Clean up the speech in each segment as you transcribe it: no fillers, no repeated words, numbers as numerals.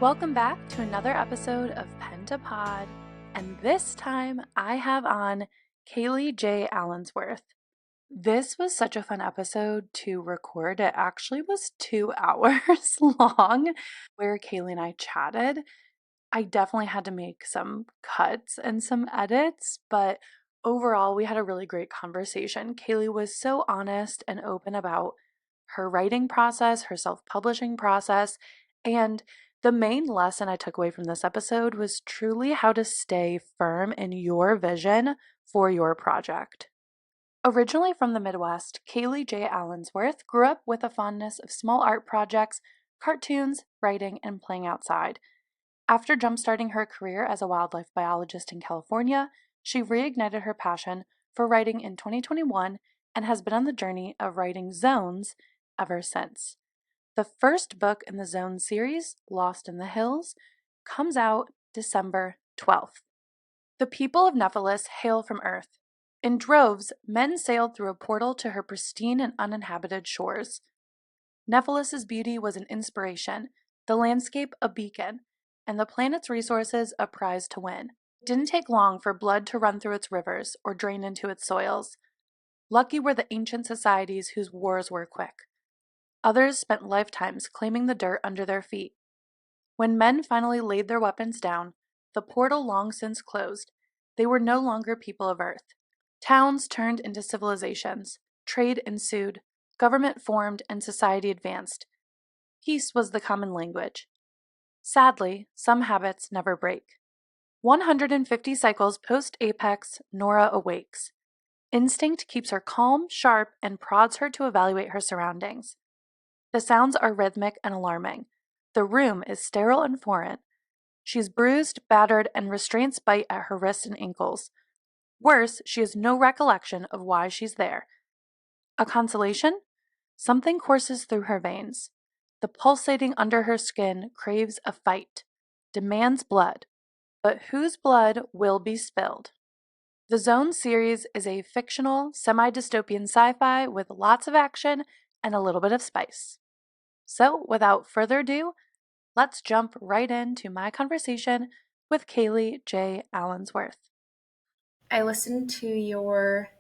Welcome back to another episode of Pen to Pod, and this time I have on Kaylee J Allensworth. This was such a fun episode to record. It actually was 2 hours long where Kaylee and I chatted. I definitely had to make some cuts and some edits, but overall we had a really great conversation. Kaylee was so honest and open about her writing process, her self-publishing process, and the main lesson I took away from this episode was truly how to stay firm in your vision for your project. Originally from the Midwest, Kaylee J Allensworth grew up with a fondness of small art projects, cartoons, writing, and playing outside. After jumpstarting her career as a wildlife biologist in California, she reignited her passion for writing in 2021 and has been on the journey of writing zones ever since. The first book in the Zone series, Lost in the Hills, comes out December 12th. The people of Nephilis hail from Earth. In droves, men sailed through a portal to her pristine and uninhabited shores. Nephilis' beauty was an inspiration, the landscape a beacon, and the planet's resources a prize to win. It didn't take long for blood to run through its rivers or drain into its soils. Lucky were the ancient societies whose wars were quick. Others spent lifetimes claiming the dirt under their feet. When men finally laid their weapons down, the portal long since closed. They were no longer people of Earth. Towns turned into civilizations. Trade ensued. Government formed and society advanced. Peace was the common language. Sadly, some habits never break. 150 cycles post-apex, Nora awakes. Instinct keeps her calm, sharp, and prods her to evaluate her surroundings. The sounds are rhythmic and alarming. The room is sterile and foreign. She's bruised, battered, and restraints bite at her wrists and ankles. Worse, she has no recollection of why she's there. A consolation? Something courses through her veins. The pulsating under her skin craves a fight, demands blood. But whose blood will be spilled? The Zone series is a fictional, semi-dystopian sci-fi with lots of action and a little bit of spice. So, without further ado, let's jump right into my conversation with Kaylee J Allensworth. I listened to your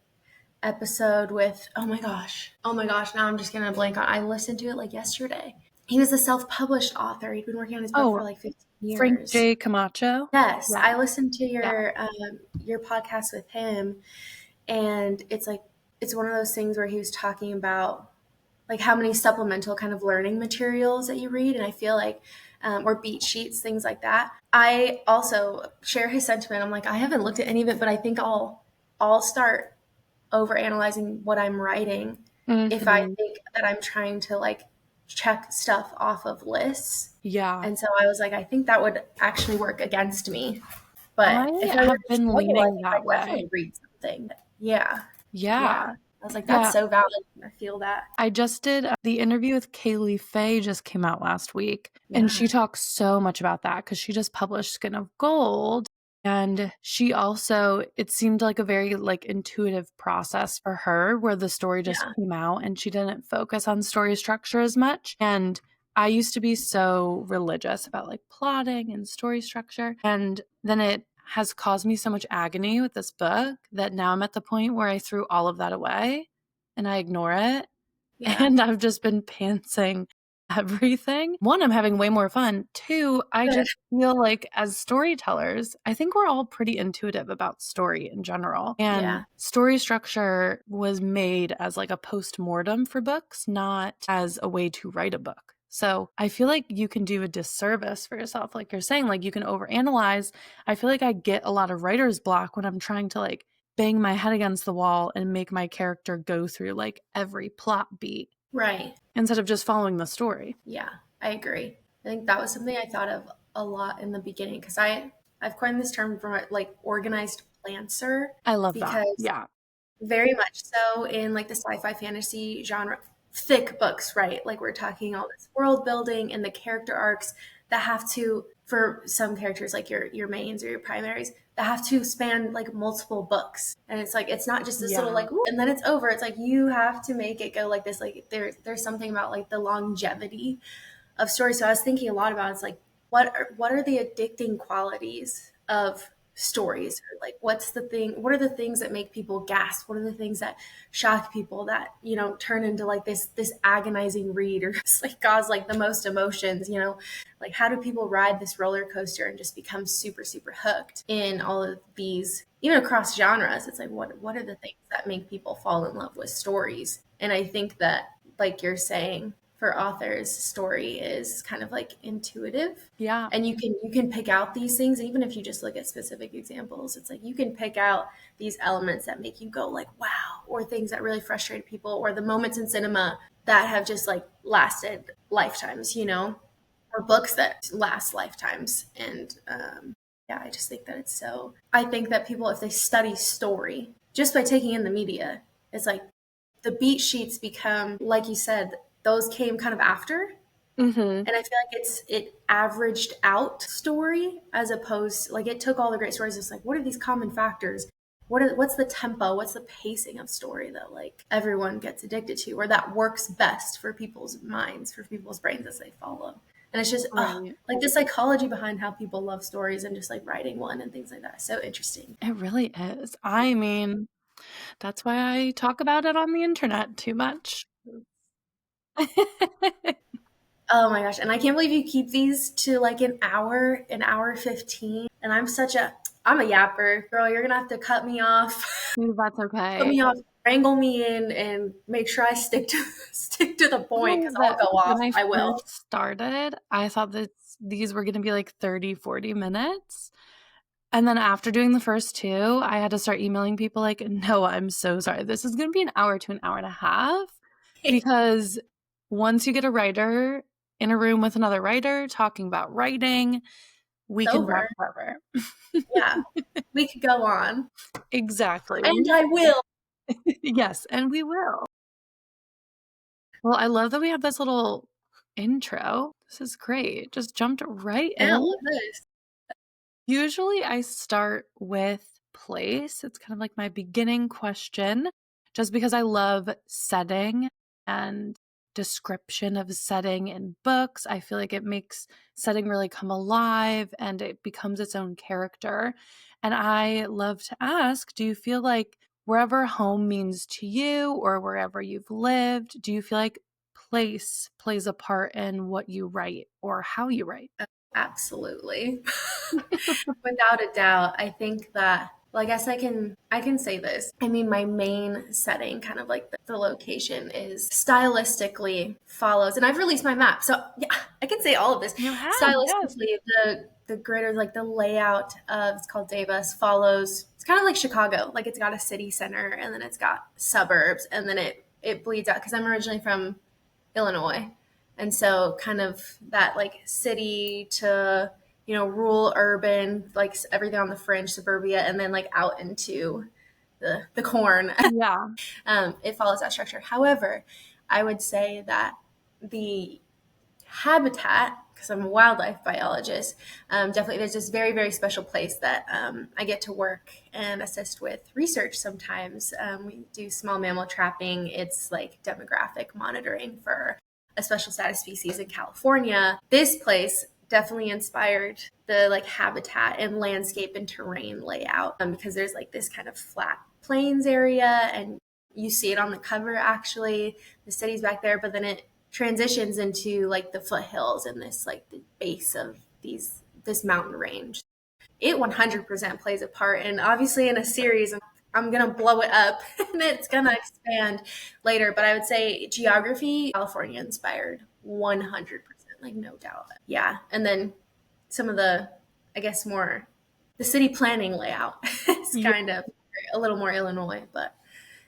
episode with, oh my gosh, now I'm just gonna blank on. I listened to it like yesterday. He was a self-published author. He'd been working on his book for like 15 years. Frank J. Camacho? Yes, Yeah. I listened to your podcast with him, and it's one of those things where he was talking about like how many supplemental kind of learning materials that you read, and I feel like or beat sheets, things like that. I also share his sentiment. I'm like, I haven't looked at any of it, but I think I'll start over analyzing what I'm writing if I think that I'm trying to like check stuff off of lists. Yeah. And so I was like, I think that would actually work against me. But I have been leaning that way. Definitely read something. Yeah. Yeah. I was like, that's so valid. I feel that. I just did the interview with Kaylee Faye just came out last week. And she talks so much about that because she just published Skin of Gold. And she also, it seemed like a very like intuitive process for her where the story just came out and she didn't focus on story structure as much. And I used to be so religious about like plotting and story structure. And then it has caused me so much agony with this book that now I'm at the point where I threw all of that away and I ignore it. Yeah. And I've just been pantsing everything. One, I'm having way more fun. Two, I just feel like as storytellers, I think we're all pretty intuitive about story in general. And story structure was made as like a post-mortem for books, not as a way to write a book. So I feel like you can do a disservice for yourself. Like you're saying, like you can overanalyze. I feel like I get a lot of writer's block when I'm trying to like bang my head against the wall and make my character go through like every plot beat. Right. Instead of just following the story. Yeah, I agree. I think that was something I thought of a lot in the beginning because I've coined this term for like organized plancer. I love that. Yeah. Very much so in like the sci-fi fantasy genre, thick books, right? Like we're talking all this world building and the character arcs that have to, for some characters like your mains or your primaries, that have to span like multiple books. And it's like, it's not just this little like, and then it's over. It's like, you have to make it go like this. Like there's something about like the longevity of stories. So I was thinking a lot about, it's like what are the addicting qualities of stories? Or like what are the things that make people gasp? What are the things that shock people that, turn into like this agonizing read or just like cause like the most emotions, Like how do people ride this roller coaster and just become super, super hooked in all of these, even across genres? It's like what are the things that make people fall in love with stories? And I think that, like you're saying, for authors, story is kind of like intuitive, Yeah. and you can pick out these things. Even if you just look at specific examples, it's like you can pick out these elements that make you go like wow, or things that really frustrate people, or the moments in cinema that have just like lasted lifetimes, or books that last lifetimes. And yeah, I just think that I think that people, if they study story just by taking in the media, it's like the beat sheets become, like you said, those came kind of after. Mm-hmm. And I feel like it averaged out story, as opposed, like, it took all the great stories. It's like, what are these common factors? What's the tempo? What's the pacing of story that like everyone gets addicted to, or that works best for people's minds, for people's brains as they follow? And it's just, Right. like the psychology behind how people love stories and just like writing one and things like that. So interesting. It really is. I mean, that's why I talk about it on the internet too much. Oh my gosh. And I can't believe you keep these to like an hour 15. And I'm a yapper. Girl, you're gonna have to cut me off, That's put okay. me off, wrangle me in, and make sure I stick to stick to the point, No, because I'll but go off. when I I will. first started, I thought that these were going to be like 30, 40 minutes. And then after doing the first two, I had to start emailing people like, no, I'm so sorry. This is going to be an hour to an hour and a half. Because once you get a writer in a room with another writer talking about writing, we It's can talk over. forever. Yeah. We could go on. Exactly. And I will. Yes, and we will. Well, I love that we have this little intro. This is great. Just jumped right Yeah, in. love this. Usually I start with place. It's kind of like my beginning question, just because I love setting and description of setting in books. I feel like it makes setting really come alive and it becomes its own character. And I love to ask, do you feel like wherever home means to you or wherever you've lived, do you feel like place plays a part in what you write or how you write? Absolutely. Without a doubt. I think that, well, I guess I can say this. I mean, my main setting, kind of like the location, is stylistically follows, and I've released my map, so yeah, I can say all of this. You have, yes. Stylistically, the grid, or like the layout of, it's called Davis, follows. It's kind of like Chicago. Like, it's got a city center, and then it's got suburbs, and then it bleeds out, because I'm originally from Illinois. And so kind of that like city to, rural, urban, like everything on the fringe, suburbia, and then like out into the corn. Yeah. It follows that structure. However, I would say that the habitat, because I'm a wildlife biologist, definitely there's this very, very special place that I get to work and assist with research sometimes. We do small mammal trapping. It's like demographic monitoring for a special status species in California. This place definitely inspired the like habitat and landscape and terrain layout, because there's like this kind of flat plains area, and you see it on the cover actually. The city's back there, but then it transitions into like the foothills and this like the base of this mountain range. It 100% plays a part, and obviously in a series I'm gonna blow it up and it's gonna expand later. But I would say geography, California inspired, 100%, like no doubt. Yeah, and then some of the, I guess, more the city planning layout is Yeah, kind of a little more Illinois, but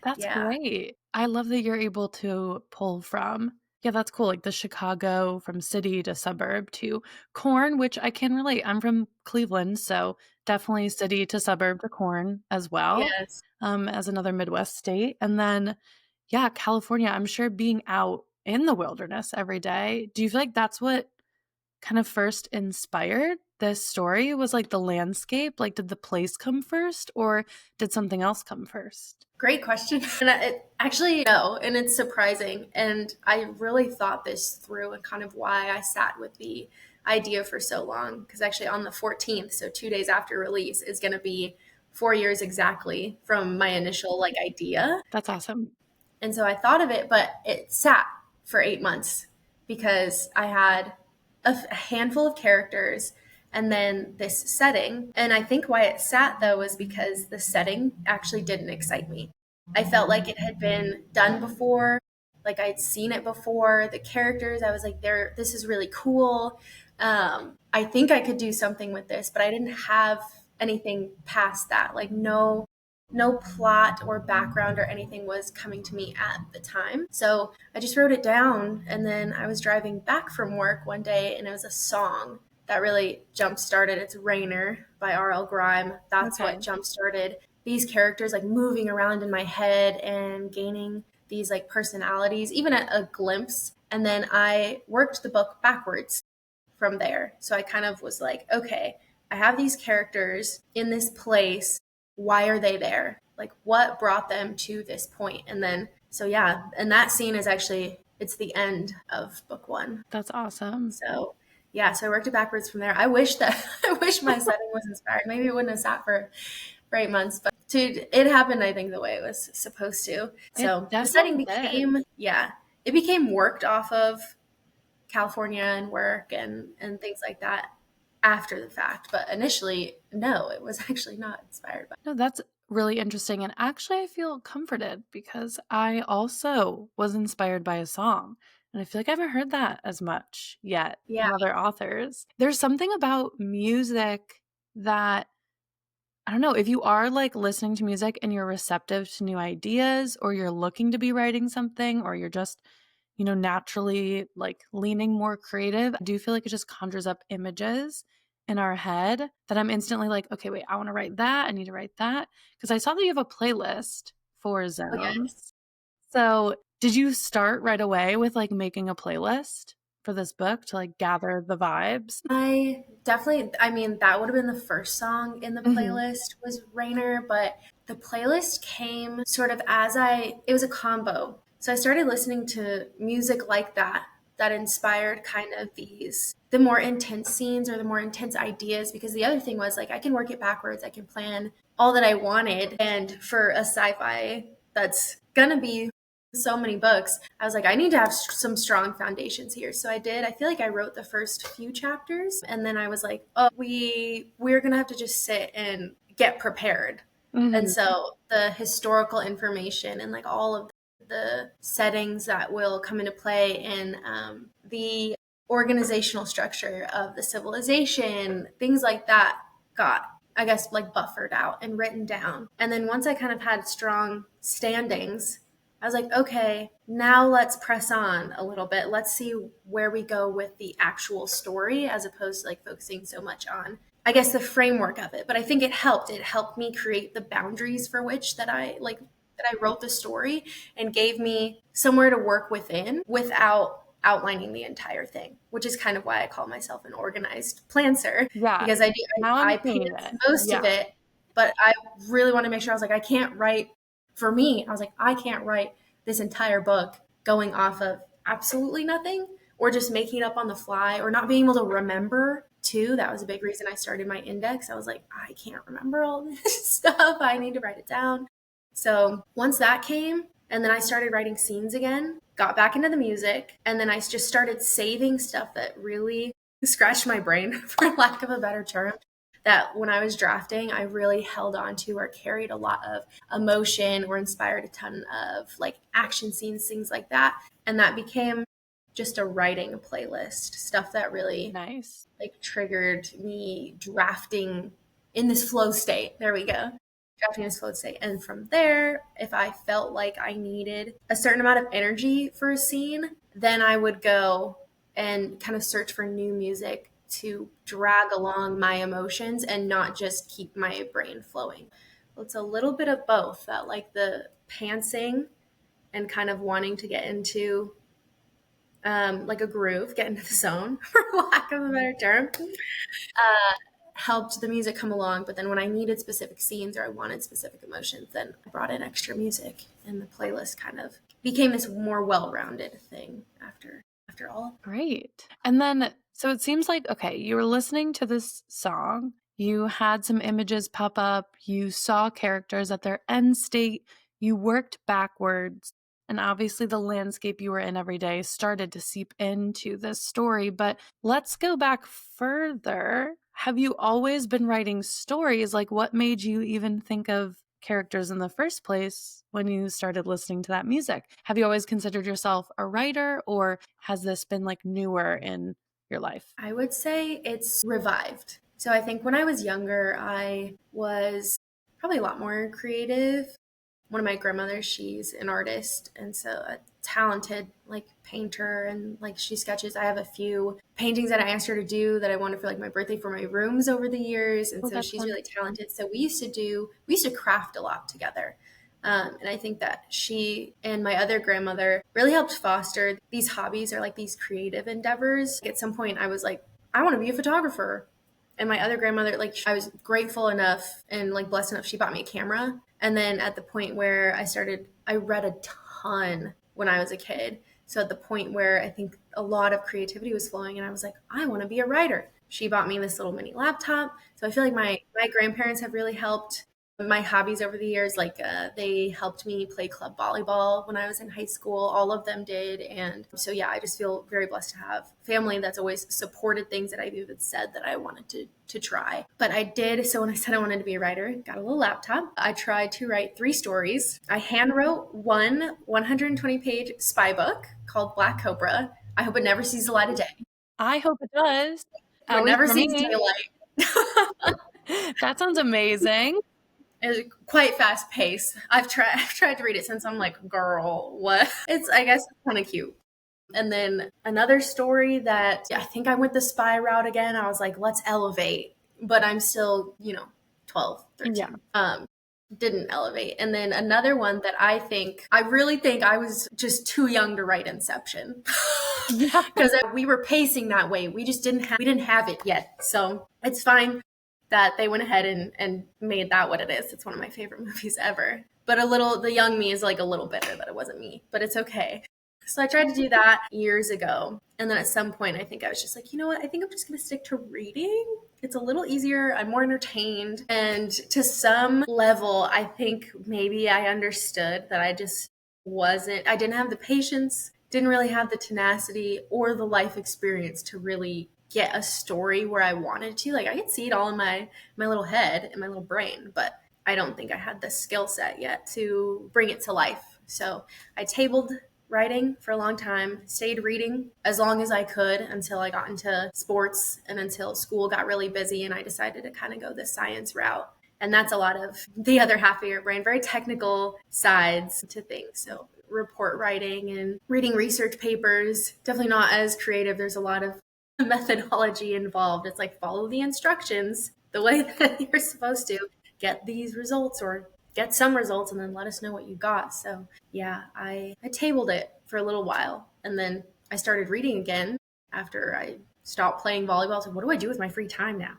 that's yeah. great. I love that you're able to pull from, yeah, that's cool. Like the Chicago from city to suburb to corn, which I can relate. I'm from Cleveland, so definitely city to suburb to corn as well, Yes. as another Midwest state. And then, yeah, California, I'm sure being out in the wilderness every day. Do you feel like that's what kind of first inspired this story? Was like the landscape, like did the place come first or did something else come first? Great question. And actually, no, and it's surprising. And I really thought this through and kind of why I sat with the idea for so long. Because actually, on the 14th, so 2 days after release, is going to be 4 years exactly from my initial like idea. That's awesome. And so I thought of it, but it sat for 8 months because I had a handful of characters and then this setting. And I think why it sat though was because the setting actually didn't excite me. I felt like it had been done before, like I'd seen it before. The characters, I was like, this is really cool. I think I could do something with this, but I didn't have anything past that. Like no plot or background or anything was coming to me at the time. So I just wrote it down. And then I was driving back from work one day and it was a song that really jump started. It's Rainer by R.L. Grime. That's Okay. what jump started these characters like moving around in my head and gaining these like personalities, even at a glimpse. And then I worked the book backwards from there. So I kind of was like, okay, I have these characters in this place. Why are they there? Like, what brought them to this point? And then, so yeah, and that scene is actually, it's the end of book one. That's awesome. So yeah, so I worked it backwards from there. I wish that, I wish my setting was inspired. Maybe it wouldn't have sat for 8 months, but dude, it happened, I think, the way it was supposed to. It So the setting definitely did. became, yeah, it became worked off of California and work and things like that after the fact. But initially, no, it was actually not inspired by. No, that's really interesting. And actually, I feel comforted because I also was inspired by a song. And I feel like I haven't heard that as much yet Yeah, from other authors. There's something about music that I don't know, if you are like listening to music and you're receptive to new ideas, or you're looking to be writing something, or you're just, naturally like leaning more creative, I do feel like it just conjures up images in our head that I'm instantly like, okay, wait, I want to write that. I need to write that. Because I saw that you have a playlist for oh, yes. zones. So did you start right away with like making a playlist for this book to like gather the vibes? I definitely, I mean, that would have been the first song in the Hmm. playlist was Rainer, but the playlist came sort of it was a combo. So I started listening to music like that, that inspired kind of the more intense scenes or the more intense ideas. Because the other thing was like, I can work it backwards, I can plan all that I wanted. And for a sci fi that's gonna be so many books, I was like, I need to have some strong foundations here. So I did. I feel like I wrote the first few chapters and then I was like, oh, we're going to have to just sit and get prepared. And Hmm. so the historical information and like all of the settings that will come into play in the organizational structure of the civilization, things like that got, I guess, like buffered out and written down. And then once I kind of had strong standings, I was like, okay, now let's press on a little bit. Let's see where we go with the actual story as opposed to like focusing so much on, I guess, the framework of it. But I think it helped. It helped me create the boundaries for which that I wrote the story and gave me somewhere to work within without outlining the entire thing, which is kind of why I call myself an organized plancer Yeah. because Now I'm I seeing pants it. most of Yeah. it, but I really want to make sure I was like, I can't write for me. I was like, I can't write this entire book going off of absolutely nothing or just making it up on the fly or not being able to remember too. That was a big reason I started my index. I was like, I can't remember all this stuff. I need to write it down. So once that came, and then I started writing scenes again, got back into the music, and then I just started saving stuff that really scratched my brain, for lack of a better term. That when I was drafting, I really held on to or carried a lot of emotion or inspired a ton of like action scenes, things like that. And that became just a writing playlist, stuff that really Nice. like triggered me drafting in this flow state. There we go. Drafting in this flow state. And from there, if I felt like I needed a certain amount of energy for a scene, then I would go and kind of search for new music to drag along my emotions and not just keep my brain flowing. It's a little bit of both that like the pantsing and kind of wanting to get into like a groove, get into the zone, for lack of a better term, uh, helped the music come along. But then when I needed specific scenes or I wanted specific emotions, then I brought in extra music, and the playlist kind of became this more well-rounded thing after all. Great. And then, so it seems like, okay, you were listening to this song, you had some images pop up, you saw characters at their end state, you worked backwards, and obviously the landscape you were in every day started to seep into this story. But let's go back further. Have you always been writing stories? Like, what made you even think of characters in the first place when you started listening to that music? Have you always considered yourself a writer, or has this been like newer in your life? I would say it's revived. So I think when I was younger, I was probably a lot more creative. One of my grandmothers, she's an artist, and so a talented like painter, and like she sketches. I have a few paintings that I asked her to do that I wanted for like my birthday for my rooms over the years, and Oh, so that's she's fun. really talented. So we used to craft a lot together. And I think that she and my other grandmother really helped foster these hobbies or like these creative endeavors. At some point, I was like, I want to be a photographer. And my other grandmother, like, I was grateful enough and like blessed enough, she bought me a camera. And then at the point where I read a ton when I was a kid. So at the point where I think a lot of creativity was flowing, and I was like, I want to be a writer. She bought me this little mini laptop. So I feel like my grandparents have really helped my hobbies over the years. Like they helped me play club volleyball when I was in high school. All of them did. And so, yeah, I just feel very blessed to have family that's always supported things that I've even said that I wanted to try. But I did. So when I said I wanted to be a writer, got a little laptop. I tried to write 3 stories. I hand wrote one 120-page spy book called Black Cobra. I hope it never sees the light of day. I hope it does. I hope At it least never for sees me. daylight. That sounds amazing. It's quite fast paced. I've tried to read it since I'm like, girl, what? I guess it's kind of cute. And then another story that I think I went the spy route again. I was like, let's elevate, but I'm still, 12, Yeah. 13. Didn't elevate. And then another one that I really think I was just too young to write Inception. Yeah. Because we were pacing that way. We didn't have it yet. So it's fine that they went ahead and made that what it is. It's one of my favorite movies ever. But the young me is like a little bitter that it wasn't me, but it's okay. So I tried to do that years ago. And then at some point, I think I was just like, you know what? I think I'm just going to stick to reading. It's a little easier. I'm more entertained. And to some level, I think maybe I understood that I didn't have the patience, didn't really have the tenacity or the life experience to really get a story where I wanted to. Like I could see it all in my little head, in my little brain, but I don't think I had the skill set yet to bring it to life. So I tabled writing for a long time, stayed reading as long as I could until I got into sports and until school got really busy and I decided to kind of go the science route. And that's a lot of the other half of your brain, very technical sides to things. So report writing and reading research papers, definitely not as creative. There's a lot of methodology involved. It's like follow the instructions the way that you're supposed to get these results or get some results and then let us know what you got. So yeah, I tabled it for a little while and then I started reading again after I stopped playing volleyball. So what do I do with my free time now?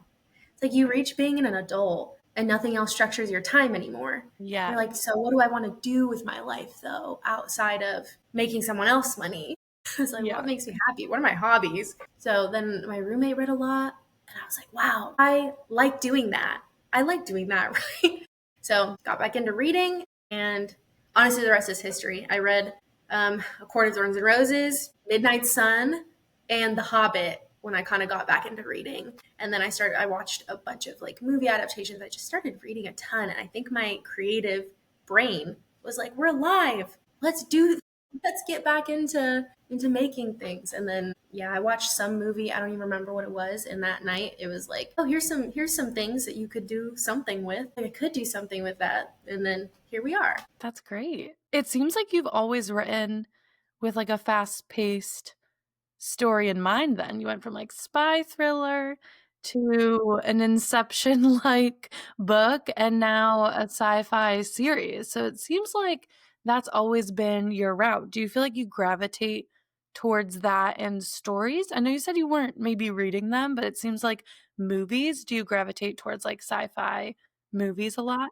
It's like you reach being an adult and nothing else structures your time anymore. Yeah. You're like, so what do I want to do with my life though, outside of making someone else money? It's like, Yeah. what makes me happy? What are my hobbies? So then my roommate read a lot and I was like, wow, I like doing that. I like doing that, right? So got back into reading and honestly, the rest is history. I read A Court of Thorns and Roses, Midnight Sun, and The Hobbit when I kind of got back into reading. And then I watched a bunch of like movie adaptations. I just started reading a ton. And I think my creative brain was like, we're alive. Let's get back into making things. And then yeah, I watched some movie. I don't even remember what it was. And that night it was like, oh, here's some things that you could do something with. Like I could do something with that. And then here we are. That's great. It seems like you've always written with like a fast-paced story in mind then. You went from like spy thriller to an Inception like book and now a sci-fi series. So it seems like that's always been your route. Do you feel like you gravitate towards that in stories? I know you said you weren't maybe reading them, but it seems like movies. Do you gravitate towards like sci-fi movies a lot?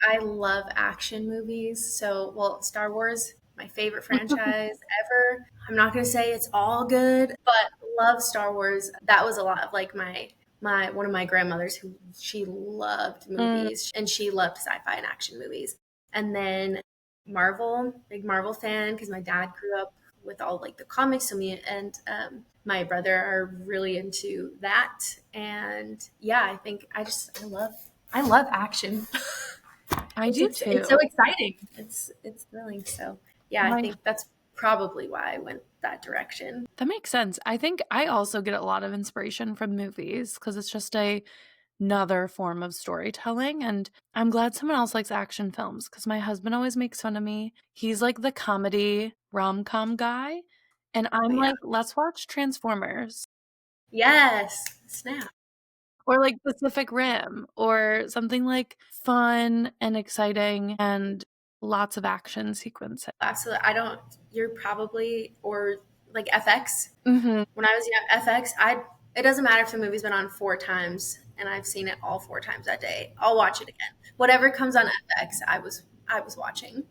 I love action movies. So, well, Star Wars, my favorite franchise ever. I'm not going to say it's all good, but love Star Wars. That was a lot of like my one of my grandmothers who she loved Mm, movies and she loved sci-fi and action movies. And then Marvel, big Marvel fan because my dad grew up with all like the comics. So me and my brother are really into that. And yeah, I think I love action. I do It's so too. exciting. It's thrilling. So yeah, I My think that's probably why I went that direction. That makes sense. I think I also get a lot of inspiration from movies because it's just another form of storytelling. And I'm glad someone else likes action films because my husband always makes fun of me. He's like the comedy rom-com guy. And Oh I'm yeah. like, let's watch Transformers Yes. Snap. or like Pacific Rim or something like fun and exciting and lots of action sequences. Absolutely. I don't. You're probably or like FX. Hmm. When I was young, FX. I. It doesn't matter if the movie's been on 4 times and I've seen it all 4 times that day. I'll watch it again. Whatever comes on FX, I was watching.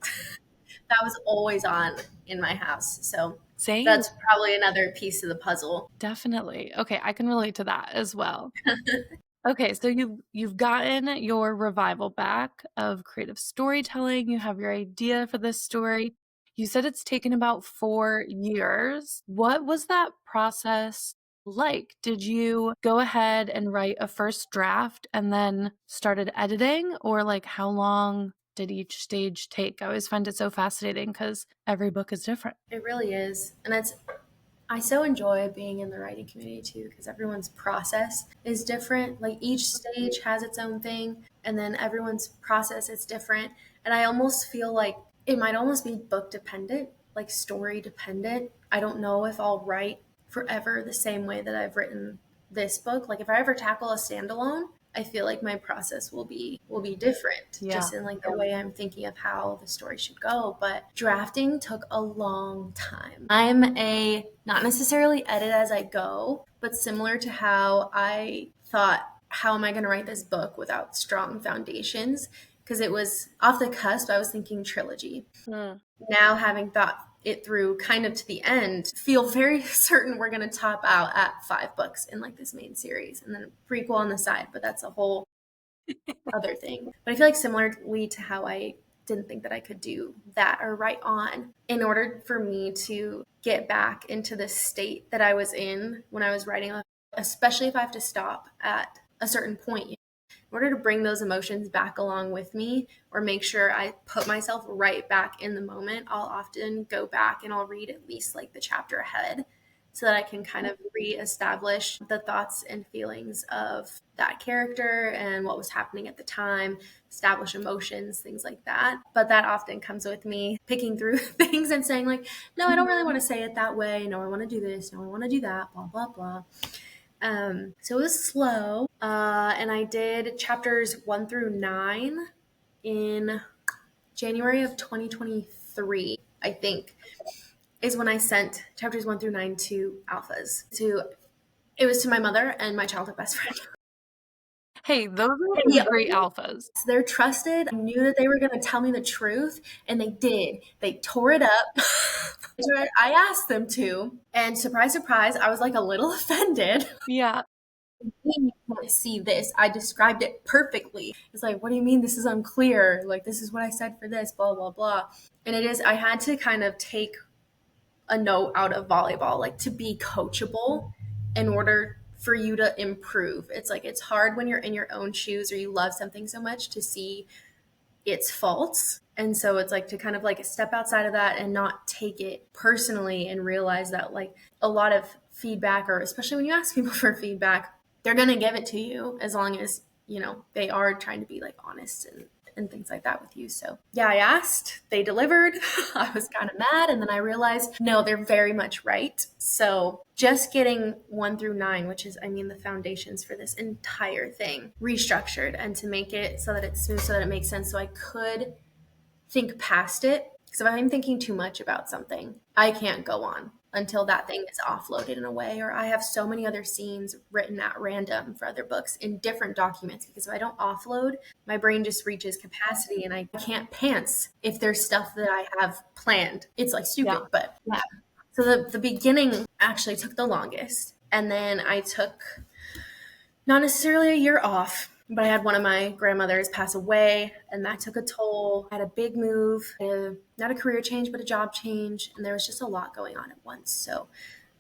That was always on in my house. So Same. that's probably another piece of the puzzle. Definitely. Okay, I can relate to that as well. Okay, so you've gotten your revival back of creative storytelling. You have your idea for this story. You said it's taken about 4 years. What was that process like? Did you go ahead and write a first draft and then started editing, or like how long did each stage take? I always find it so fascinating because every book is different. It really is. And I so enjoy being in the writing community too because everyone's process is different. Like each stage has its own thing, and then everyone's process is different. And I almost feel like it might almost be book dependent, like story dependent. I don't know if I'll write forever the same way that I've written this book. Like if I ever tackle a standalone, I feel like my process will be different Yeah. just in like the way I'm thinking of how the story should go. But drafting took a long time. I'm a not necessarily edit as I go, but similar to how I thought, how am I going to write this book without strong foundations? Because it was off the cusp, I was thinking trilogy. Mm. Now having thought it through kind of to the end, feel very certain we're going to top out at 5 books in like this main series and then a prequel on the side, but that's a whole other thing. But I feel like similarly to how I didn't think that I could do that or write on, in order for me to get back into the state that I was in when I was writing, especially if I have to stop at a certain point, in order to bring those emotions back along with me or make sure I put myself right back in the moment, I'll often go back and I'll read at least like the chapter ahead so that I can kind of reestablish the thoughts and feelings of that character and what was happening at the time, establish emotions, things like that. But that often comes with me picking through things and saying, like, no, I don't really want to say it that way. No, I want to do this. No, I want to do that, blah, blah, blah. So it was slow. And I did chapters 1 through 9 in January of 2023, I think, is when I sent chapters 1 through 9 to alphas. It was to my mother and my childhood best friend. Hey, those are some Yeah, great alphas. they're trusted. I knew that they were going to tell me the truth, and they did. They tore it up. I asked them to, and surprise, surprise, I was like a little offended. Yeah. You can't see this. I described it perfectly. It's like, what do you mean this is unclear? Like, this is what I said for this, blah, blah, blah. And it is, I had to kind of take a note out of volleyball, like to be coachable in order for you to improve. It's like, it's hard when you're in your own shoes or you love something so much to see its faults. And so it's like to kind of like step outside of that and not take it personally and realize that like a lot of feedback, or especially when you ask people for feedback, they're going to give it to you as long as, they are trying to be like honest and things like that with you. So yeah, I asked, they delivered. I was kind of mad. And then I realized, no, they're very much right. So just getting 1 through 9, which is, I mean, the foundations for this entire thing, restructured and to make it so that it's smooth, so that it makes sense. So I could think past it. Because if I'm thinking too much about something, I can't go on. until that thing is offloaded in a way. Or I have so many other scenes written at random for other books in different documents because if I don't offload, my brain just reaches capacity and I can't pants if there's stuff that I have planned. It's like Yeah. stupid, but yeah. So the beginning actually took the longest. And then I took not necessarily a year off, but I had one of my grandmothers pass away, and that took a toll. I had a big move, not a career change, but a job change, and there was just a lot going on at once. So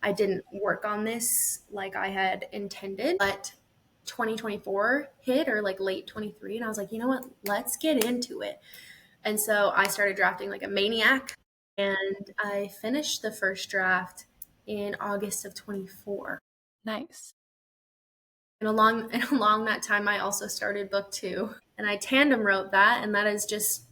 I didn't work on this like I had intended, but 2024 hit or like late 23, and I was like, you know what? Let's get into it. And so I started drafting like a maniac, and I finished the first draft in August of 24. Nice. And along that time, I also started book two, and I tandem wrote that, and that was just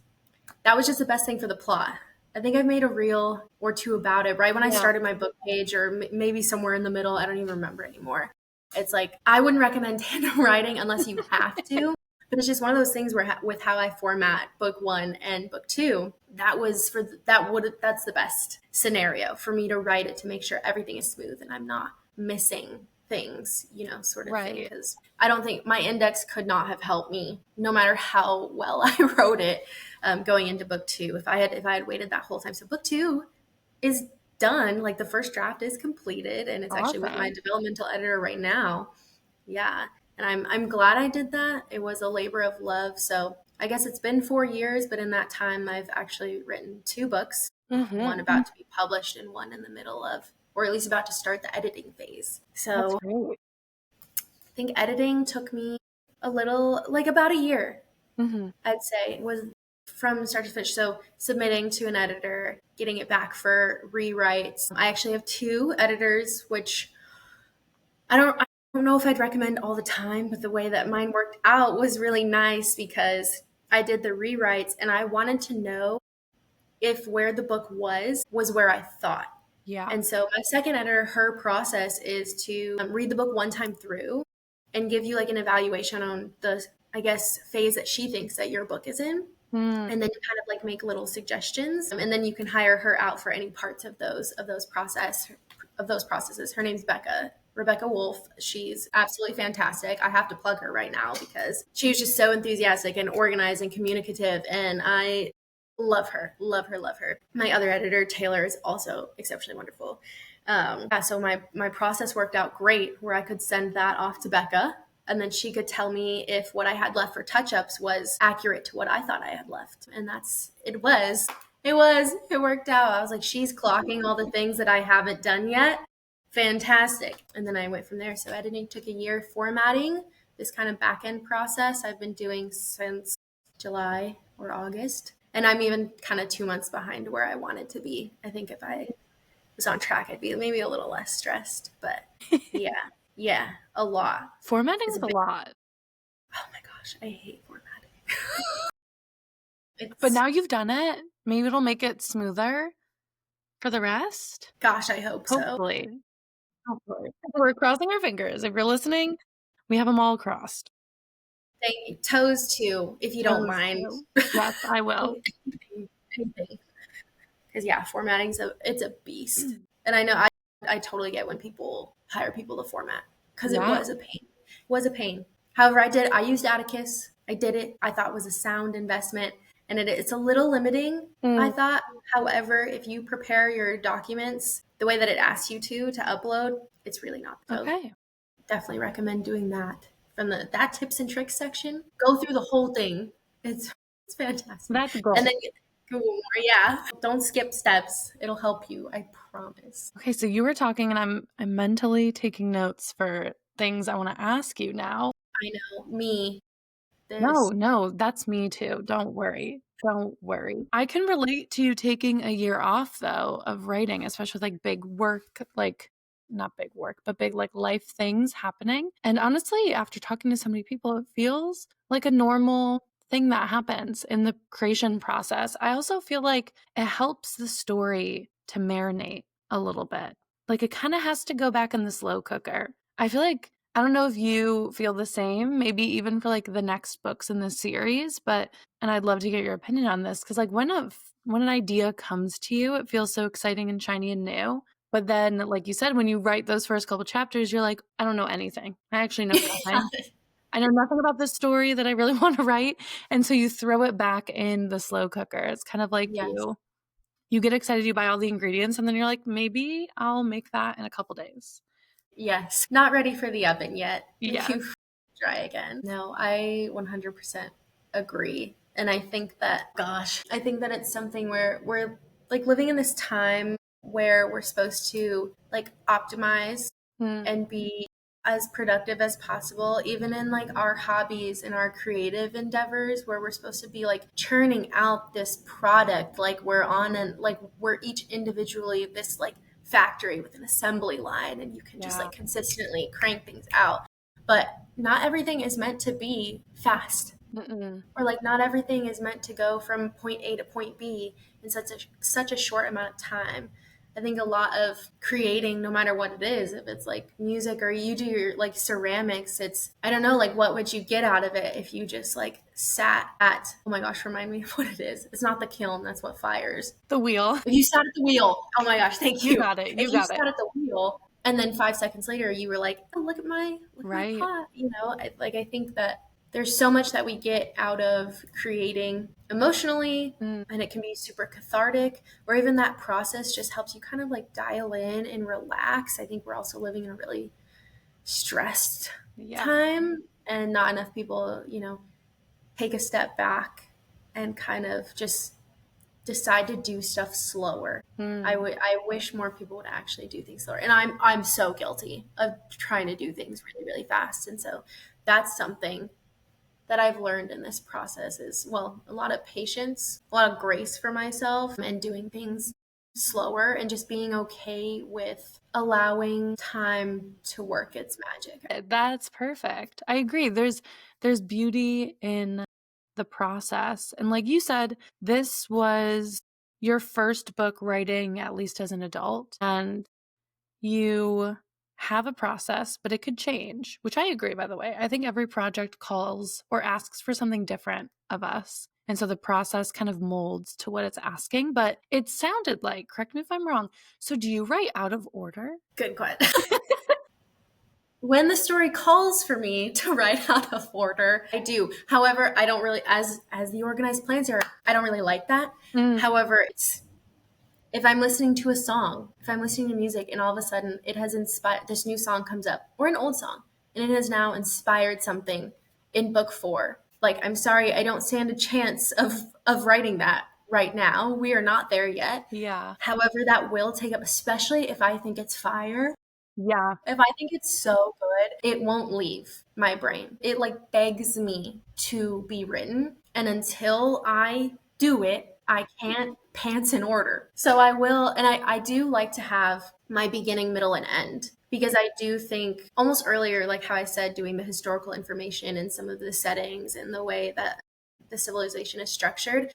the best thing for the plot. I think I've made a reel or two about it right when I Yeah. started my book page, or maybe somewhere in the middle. I don't even remember anymore. It's like I wouldn't recommend tandem writing unless you have to, but it's just one of those things where with how I format book one and book two, that's the best scenario for me to write it to make sure everything is smooth and I'm not missing things, sort of thing. Right. Because I don't think my index could not have helped me, no matter how well I wrote it, going into book two. If I had waited that whole time, so book two is done. Like the first draft is completed, and it's actually with my Awesome. developmental editor right now. Yeah, and I'm glad I did that. It was a labor of love. So I guess it's been 4 years, but in that time, I've actually written two books, one Mm-hmm. about to be published and one in the middle of, or at least about to start the editing phase. That's So great. I think editing took me a little, like about a year, Mm-hmm. I'd say. It was from start to finish. So submitting to an editor, getting it back for rewrites. I actually have two editors, which I don't know if I'd recommend all the time, but the way that mine worked out was really nice because I did the rewrites and I wanted to know if where the book was where I thought. Yeah. And so my second editor, her process is to read the book one time through and give you like an evaluation on the, I guess, phase that she thinks that your book is in. Mm. And then you kind of like make little suggestions. And then you can hire her out for any parts of those processes. Her name's Rebecca Wolf. She's absolutely fantastic. I have to plug her right now because she was just so enthusiastic and organized and communicative. And I love her, love her, love her. My other editor, Taylor, is also exceptionally wonderful. Yeah, so my process worked out great where I could send that off to Becca and then she could tell me if what I had left for touch-ups was accurate to what I thought I had left. And it worked out. I was like, she's clocking all the things that I haven't done yet. Fantastic. And then I went from there. So editing took a year. Formatting, this kind of back end process I've been doing since July or August. And I'm even kind of 2 months behind where I wanted to be. I think if I was on track, I'd be maybe a little less stressed. But yeah, a lot. Formatting It's is a a big, lot. oh my gosh, I hate formatting. But It's, now you've done it. Maybe it'll make it smoother for the rest. gosh, I hope so. Hopefully. Hopefully. We're crossing our fingers. If you're listening, we have them all crossed. Thank you. Toes too, if you don't Those mind. two. Yes, I will. Anything. Because yeah, it's a beast. And I know I totally get when people hire people to format because it Yeah. was a pain. It was a pain. However, I used Atticus. I did it. I thought it was a sound investment, and it's a little limiting. I Mm. thought, however, if you prepare your documents the way that it asks you to upload, it's really not. So Okay. definitely recommend doing that from that tips and tricks section. Go through the whole thing. It's fantastic. That's And good. then Google more. Yeah. Don't skip steps. It'll help you. I promise. Okay, so you were talking and I'm mentally taking notes for things I want to ask you now. I know me. No, This. no, that's me too. Don't worry. Don't worry. I can relate to you taking a year off though of writing, especially with like big work, like not big work, but big like life things happening. And honestly, after talking to so many people, it feels like a normal thing that happens in the creation process. I also feel like it helps the story to marinate a little bit. Like it kind of has to go back in the slow cooker. I feel like I don't know if you feel the same, maybe even for like the next books in the series, but and I'd love to get your opinion on this because like when an idea comes to you, it feels so exciting and shiny and new. But then, like you said, when you write those first couple chapters, you're like, I don't know anything. I actually know nothing. I know nothing about this story that I really want to write. And so you throw it back in the slow cooker. It's kind of like Yes. you get excited, you buy all the ingredients, and then you're like, maybe I'll make that in a couple days. Yes. Not ready for the oven yet. Yes. You try again. No, I 100% agree. And I think that, gosh, I think that it's something where we're like living in this time where we're supposed to like optimize Mm, and be as productive as possible, even in like our hobbies and our creative endeavors, where we're supposed to be like churning out this product, like we're on and like we're each individually this like factory with an assembly line, and you can just yeah. like consistently crank things out. But not everything is meant to be fast, Mm-mm. or like not everything is meant to go from point A to point B in such a short amount of time. I think a lot of creating, no matter what it is, if it's like music or you do your like ceramics, it's I don't know, like what would you get out of it if you just like sat at oh my gosh, remind me of what it is. It's not the kiln, that's what fires. The wheel. If you sat at the wheel, oh my gosh, thank You you. got it. You If you got it. sat at the wheel and then 5 seconds later you were like, oh look at my Right. pot, I think that there's so much that we get out of creating emotionally, Mm, and it can be super cathartic, or even that process just helps you kind of like dial in and relax. I think we're also living in a really stressed yeah. time, and not enough people, take a step back and kind of just decide to do stuff slower. Mm. I wish more people would actually do things slower. And I'm so guilty of trying to do things really, really fast. And so that's something that I've learned in this process is, well, a lot of patience, a lot of grace for myself, and doing things slower and just being okay with allowing time to work its magic. That's perfect. I agree. There's beauty in the process. And like you said, this was your first book writing, at least as an adult. And you have a process, but it could change, which I agree, by the way. I think every project calls or asks for something different of us. And so the process kind of molds to what it's asking. But it sounded like, correct me if I'm wrong. So do you write out of order? Good question. When the story calls for me to write out of order, I do. However, I don't really, as the organized planner, I don't really like that. Mm, However, it's if I'm listening to a song, if I'm listening to music and all of a sudden it has inspired, this new song comes up or an old song, and it has now inspired something in book 4. Like, I'm sorry, I don't stand a chance of writing that right now. We are not there yet. yeah. However, that will take up, especially if I think it's fire. Yeah. If I think it's so good, it won't leave my brain. It like begs me to be written. And until I do it, I can't pants in order. So I will, and I do like to have my beginning, middle, and end, because I do think almost earlier, like how I said, doing the historical information and some of the settings and the way that the civilization is structured,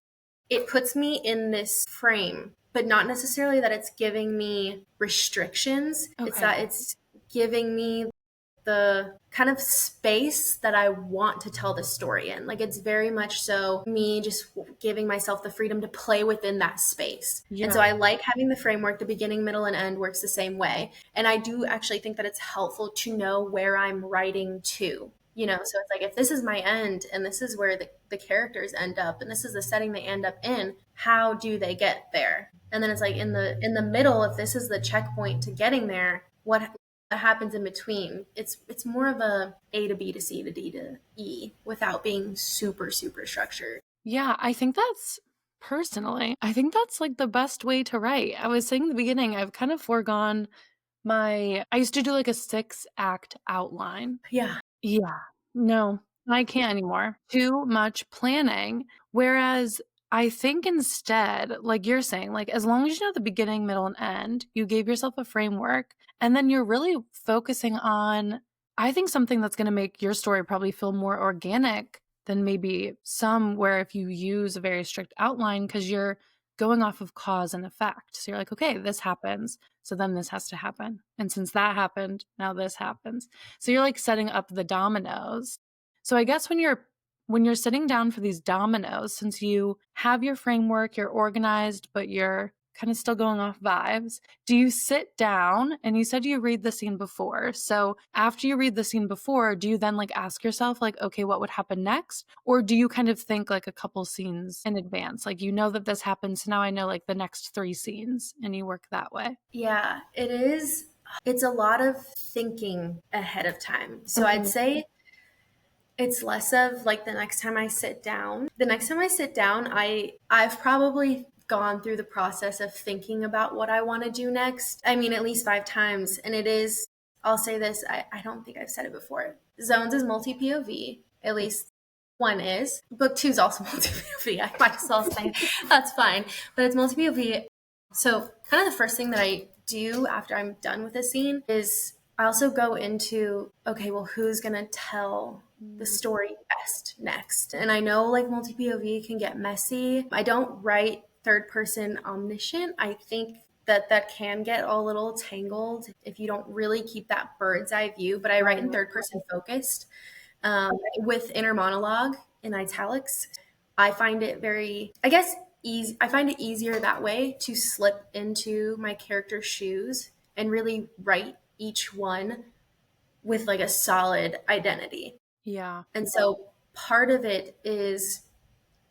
it puts me in this frame, but not necessarily that it's giving me restrictions. It's Okay. that it's giving me the kind of space that I want to tell this story in. Like, it's very much so me just giving myself the freedom to play within that space. And Yeah. so I like having the framework, the beginning, middle, and end works the same way. And I do actually think that it's helpful to know where I'm writing to. So it's like if this is my end and this is where the characters end up and this is the setting they end up in, how do they get there? And then it's like in the middle, if this is the checkpoint to getting there, what happens in between. It's more of a to B to C to D to E without being super super structured. Yeah, I think that's like the best way to write. I was saying in the beginning, I've kind of foregone I used to do like a 6-act outline. Yeah. Yeah. No, I can't anymore. Too much planning. Whereas I think instead, like you're saying, like as long as you know the beginning, middle, and end, you gave yourself a framework, and then you're really focusing on, I think, something that's going to make your story probably feel more organic than maybe some where if you use a very strict outline because you're going off of cause and effect. So you're like, okay, this happens. So then this has to happen. And since that happened, now this happens. So you're like setting up the dominoes. So I guess when you're sitting down for these dominoes, since you have your framework, you're organized, but you're kind of still going off vibes, do you sit down and you said you read the scene before? So after you read the scene before, do you then like ask yourself like, okay, what would happen next? Or do you kind of think like a couple scenes in advance? Like, you know that this happens, so now I know like the next 3 scenes, and you work that way. Yeah, it is. It's a lot of thinking ahead of time. So I'd Mhm. say it's less of like the next time I sit down. The next time I sit down, I've probably gone through the process of thinking about what I want to do next. I mean, at least 5 times. And it is, I'll say this, I don't think I've said it before. Zones is multi POV, at least one is. Book two is also multi POV. I might as well say that's fine. But it's multi POV. So, kind of the first thing that I do after I'm done with a scene is I also go into, okay, well, who's going to tell the story best next? And I know like multi POV can get messy. I don't write third person omniscient. I think that can get a little tangled if you don't really keep that bird's eye view, but I write in Right. third person focused with inner monologue in italics. I find it very, I guess, easy. I find it easier that way to slip into my character's shoes and really write each one with like a solid identity. Yeah. And so part of it is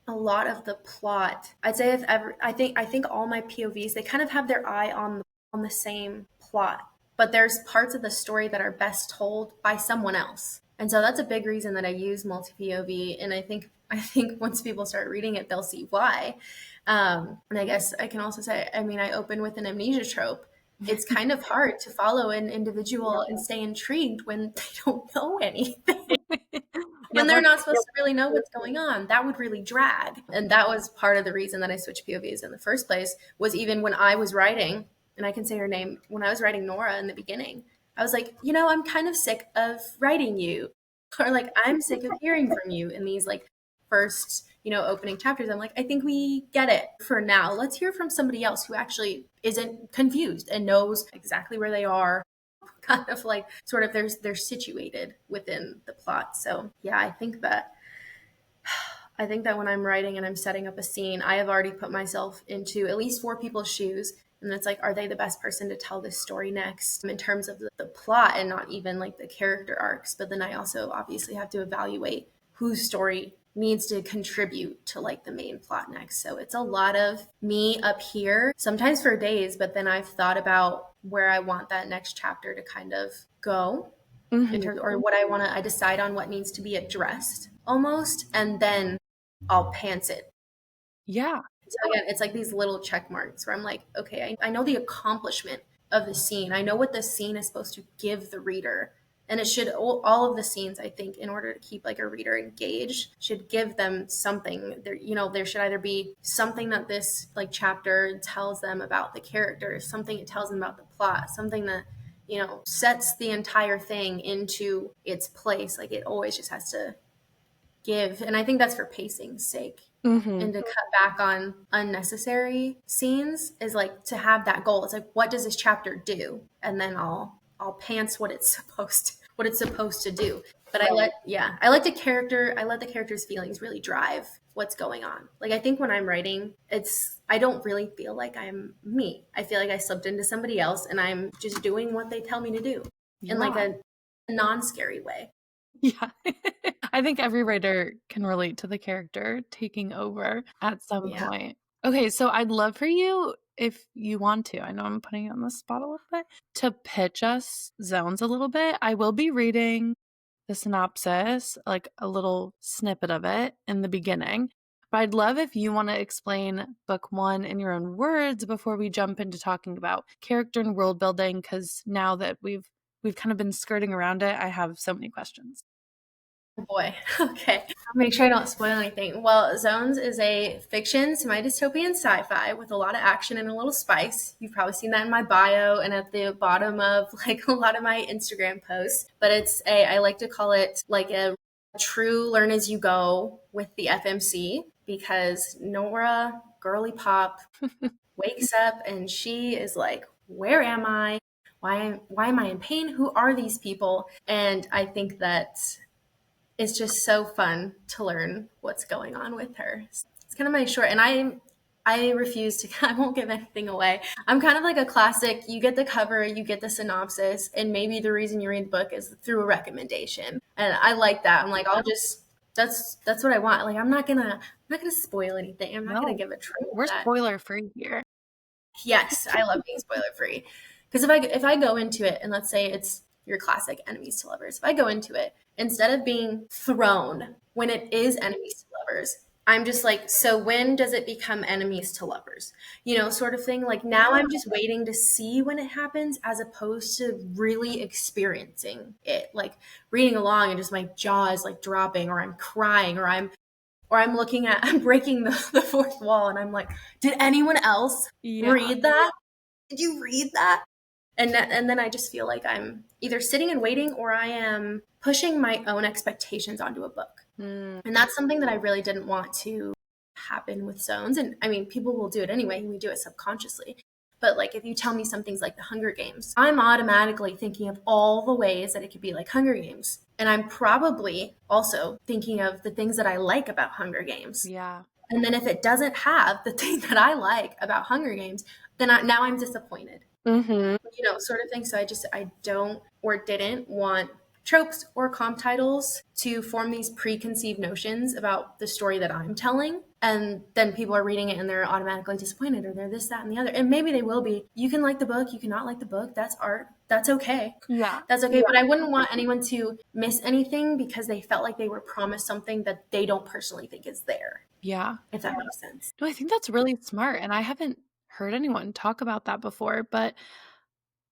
a lot of the plot. I'd say if ever I think all my POVs, they kind of have their eye on the same plot, but there's parts of the story that are best told by someone else. And so that's a big reason that I use multi POV. And I think once people start reading it, they'll see why. And I guess I can also say, I mean, I open with an amnesia trope. It's kind of hard to follow an individual and stay intrigued when they don't know anything, Yeah, when they're not supposed to really know what's going on. That would really drag. And that was part of the reason that I switched POVs in the first place, was even when I was writing, and I can say her name, when I was writing Nora in the beginning, I was like, I'm kind of sick of writing you. Or like, I'm sick of hearing from you in these like first, opening chapters. I'm like, I think we get it for now. Let's hear from somebody else who actually isn't confused and knows exactly where they are, kind of like sort of they're situated within the plot. So yeah, I think that when I'm writing and I'm setting up a scene, I have already put myself into at least 4 people's shoes. And it's like, are they the best person to tell this story next in terms of the plot and not even like the character arcs? But then I also obviously have to evaluate whose story needs to contribute to like the main plot next. So it's a lot of me up here, sometimes for days, but then I've thought about where I want that next chapter to kind of go in Mhm. terms, or what I decide on what needs to be addressed almost, and then I'll pants it. Yeah. So again, it's like these little check marks where I'm like, okay, I know the accomplishment of the scene. I know what the scene is supposed to give the reader. And it should, all of the scenes, I think, in order to keep like a reader engaged, should give them something. There should either be something that this like chapter tells them about the characters, something it tells them about the plot, something that, sets the entire thing into its place. Like it always just has to give. And I think that's for pacing's sake. Mhm. And to cut back on unnecessary scenes is like to have that goal. It's like, what does this chapter do? And then I'll pants what it's supposed to do. But I let the character's feelings really drive what's going on. Like I think when I'm writing, I don't really feel like I'm me. I feel like I slipped into somebody else and I'm just doing what they tell me to do in like Yeah. a non-scary way. Yeah. I think every writer can relate to the character taking over at some Yeah. point. Okay, so I'd love for you, if you want to, I know I'm putting you on the spot a little bit, to pitch us Zones a little bit. I will be reading the synopsis, like a little snippet of it in the beginning. But I'd love if you want to explain book one in your own words before we jump into talking about character and world building, because now that we've kind of been skirting around it, I have so many questions. Oh boy. Okay. I'll make sure I don't spoil anything. Well, Zones is a fiction, semi-dystopian sci-fi with a lot of action and a little spice. You've probably seen that in my bio and at the bottom of like a lot of my Instagram posts. But I like to call it like a true learn as you go with the FMC, because Nora, girly pop, wakes up and she is like, where am I? Why am I in pain? Who are these people? And I think that it's just so fun to learn what's going on with her. It's kind of my short, and I refuse to, I won't give anything away. I'm kind of like a classic. You get the cover, you get the synopsis, and maybe the reason you read the book is through a recommendation. And I like that. I'm like, I'll just, that's what I want. Like, I'm not gonna spoil anything. I'm not gonna No, give a trope we're that, spoiler free here. yes, I love being spoiler free. Because if I go into it and let's say it's your classic enemies to lovers, if I go into it instead of being thrown when it is enemies to lovers, I'm just like, so when does it become enemies to lovers? Sort of thing. Like now I'm just waiting to see when it happens as opposed to really experiencing it. Like reading along and just my jaw is like dropping or I'm crying or I'm looking at I'm breaking the fourth wall and I'm like, did anyone else Yeah. read that? Did you read that? And then I just feel like I'm either sitting and waiting or I am pushing my own expectations onto a book. Mm, And that's something that I really didn't want to happen with zones. And I mean, people will do it anyway, and we do it subconsciously. But like if you tell me some things like the Hunger Games, I'm automatically thinking of all the ways that it could be like Hunger Games. And I'm probably also thinking of the things that I like about Hunger Games. yeah. And then if it doesn't have the thing that I like about Hunger Games, then now I'm disappointed, Mm-hmm. sort of thing. So I don't or didn't want tropes or comp titles to form these preconceived notions about the story that I'm telling. And then people are reading it and they're automatically disappointed or they're this, that, and the other. And maybe they will be. You can like the book, you cannot like the book. That's art. That's okay. Yeah. That's okay. But I wouldn't want anyone to miss anything because they felt like they were promised something that they don't personally think is there, Yeah. if that makes sense. No, I think that's really smart. And I haven't heard anyone talk about that before, but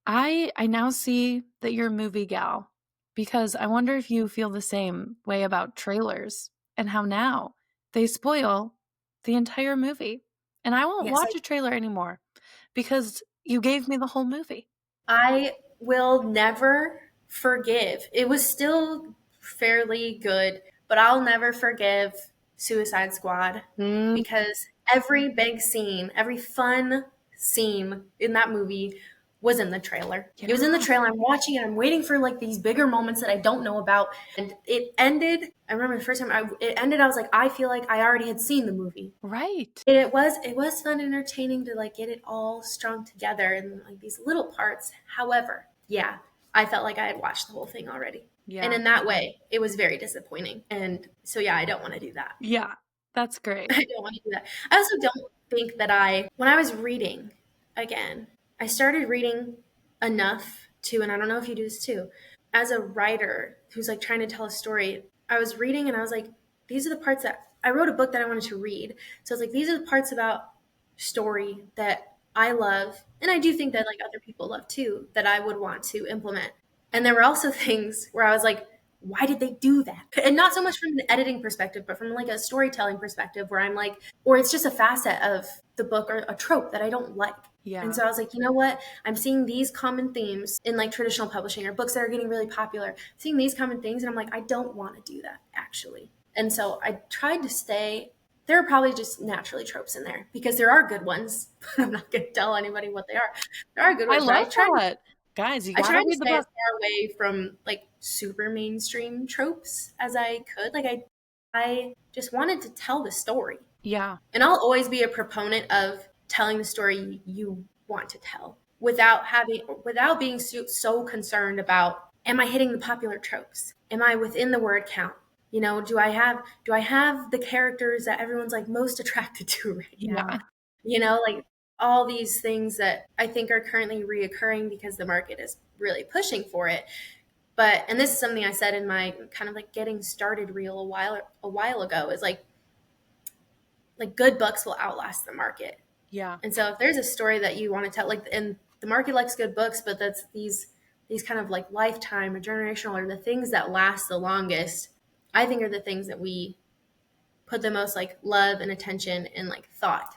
I now see that you're a movie gal because I wonder if you feel the same way about trailers and how now they spoil the entire movie. And I won't Yes, watch a trailer anymore because you gave me the whole movie. I will never forgive. It was still fairly good, but I'll never forgive Suicide Squad Mm, because every big scene, every fun scene in that movie was in the trailer. It was in the yeah, trailer. I'm watching it. I'm waiting for like these bigger moments that I don't know about. And it ended. I remember the first time it ended, I was like, I feel like I already had seen the movie. right. It was fun and entertaining to like get it all strung together in like these little parts. However, yeah, I felt like I had watched the whole thing already. And Yeah. in that way, it was very disappointing. And so yeah, I don't want to do that. Yeah. That's great. I don't want to do that. I also don't think that when I was reading again, I started reading enough to, and I don't know if you do this too, as a writer who's like trying to tell a story, I was reading and I was like, these are the parts that I wrote a book that I wanted to read. So I was like, these are the parts about story that I love. And I do think that like other people love too, that I would want to implement. And there were also things where I was like, why did they do that? And not so much from an editing perspective, but from like a storytelling perspective where I'm like, or it's just a facet of the book or a trope that I don't like. And Yeah. so I was like, you know what? I'm seeing these common themes in like traditional publishing or books that are getting really popular, seeing these common things. And I'm like, I don't want to do that actually. And so I tried to stay. There are probably just naturally tropes in there because there are good ones, but I'm not going to tell anybody what they are. There are good I ones, but love that. Guys, you I gotta tried to read the stay as book. far away from like super mainstream tropes as I could. Like I just wanted to tell the story. Yeah. And I'll always be a proponent of telling the story you want to tell without being so concerned about am I hitting the popular tropes? Am I within the word count? Do I have the characters that everyone's like most attracted to right now? Yeah. Like all these things that I think are currently reoccurring because the market is really pushing for it. And this is something I said in my kind of like getting started reel a while ago is like good books will outlast the market. Yeah. And so if there's a story that you want to tell, like, and the market likes good books, but that's these kind of like lifetime or generational or the things that last the longest, I think are the things that we put the most like love and attention and like thought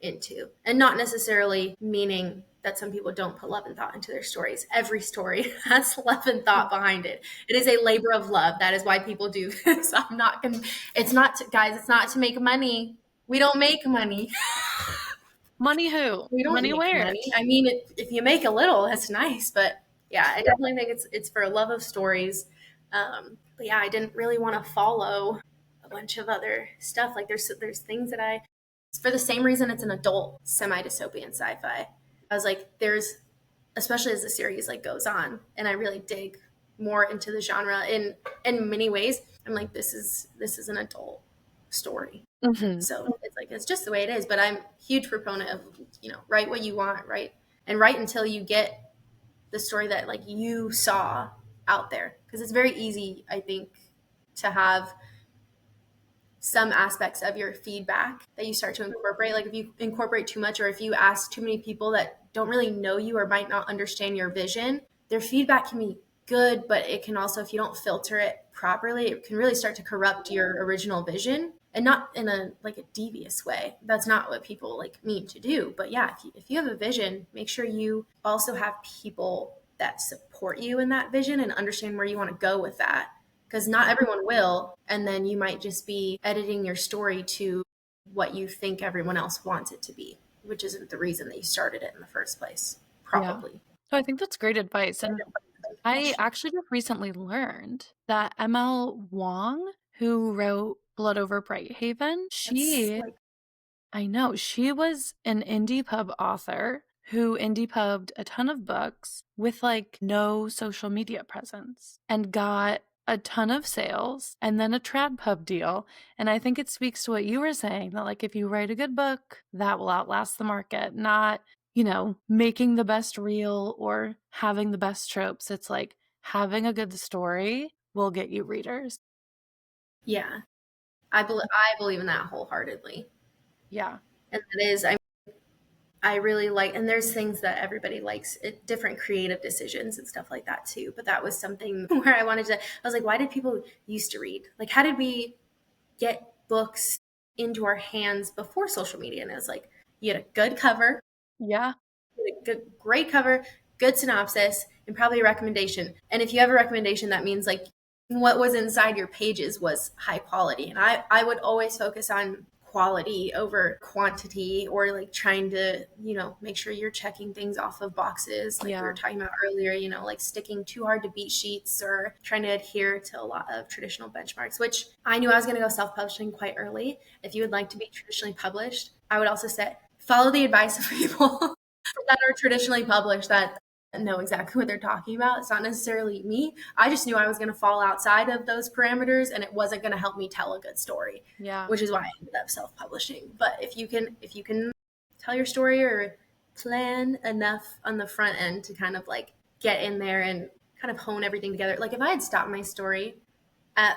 into. And not necessarily meaning that some people don't put love and thought into their stories. Every story has love and thought behind it. It is a labor of love. That is why people do this. I'm not going to, it's not, to, guys, it's not to make money. We don't make money. Money who? We don't Money make where? money. I mean, if you make a little, that's nice. But yeah, I definitely think it's for a love of stories. But yeah, I didn't really want to follow a bunch of other stuff. Like there's things that for the same reason it's an adult semi-dystopian sci-fi. I was like, there's, especially as the series like goes on, and I really dig more into the genre in many ways. I'm like, this is an adult story. Hmm. So it's like it's just the way it is. But I'm a huge proponent of, write what you want, right? And write until you get the story that like you saw out there. Because it's very easy, I think, to have some aspects of your feedback that you start to incorporate. Like if you incorporate too much, or if you ask too many people that don't really know you or might not understand your vision, their feedback can be good, but it can also, if you don't filter it properly, it can really start to corrupt your original vision, and not in a like a devious way. That's not what people like mean to do. But yeah, if you have a vision, make sure you also have people that support you in that vision and understand where you want to go with that, because not everyone will. And then you might just be editing your story to what you think everyone else wants it to be, which isn't the reason that you started it in the first place, Yeah. probably. So I think that's great advice. And I actually just recently learned that ML Wong, who wrote Blood Over Brighthaven, That's she, like, I know, she was an indie pub author who indie pubbed a ton of books with like no social media presence and got a ton of sales and then a trad pub deal. And I think it speaks to what you were saying, that like if you write a good book, that will outlast the market, not, making the best reel or having the best tropes. It's like having a good story will get you readers. yeah, I believe in that wholeheartedly. Yeah. And that is, I really like, and there's things that everybody likes, different creative decisions and stuff like that too. But that was something where I was like, why did people used to read? Like, how did we get books into our hands before social media? And it was like, you had a good cover, Yeah. you had a good, great cover, good synopsis, and probably a recommendation. And if you have a recommendation, that means like what was inside your pages was high quality. And I would always focus on quality over quantity, or like trying to, make sure you're checking things off of boxes like we were Yeah. talking about earlier, like sticking too hard to beat sheets or trying to adhere to a lot of traditional benchmarks, which I knew I was going to go self-publishing quite early. If you would like to be traditionally published, I would also say follow the advice of people that are traditionally published that know exactly what they're talking about. It's not necessarily me. I just knew I was going to fall outside of those parameters, and it wasn't going to help me tell a good story, Yeah. which is why I ended up self-publishing. But if you can tell your story or plan enough on the front end to kind of like get in there and kind of hone everything together. Like if I had stopped my story at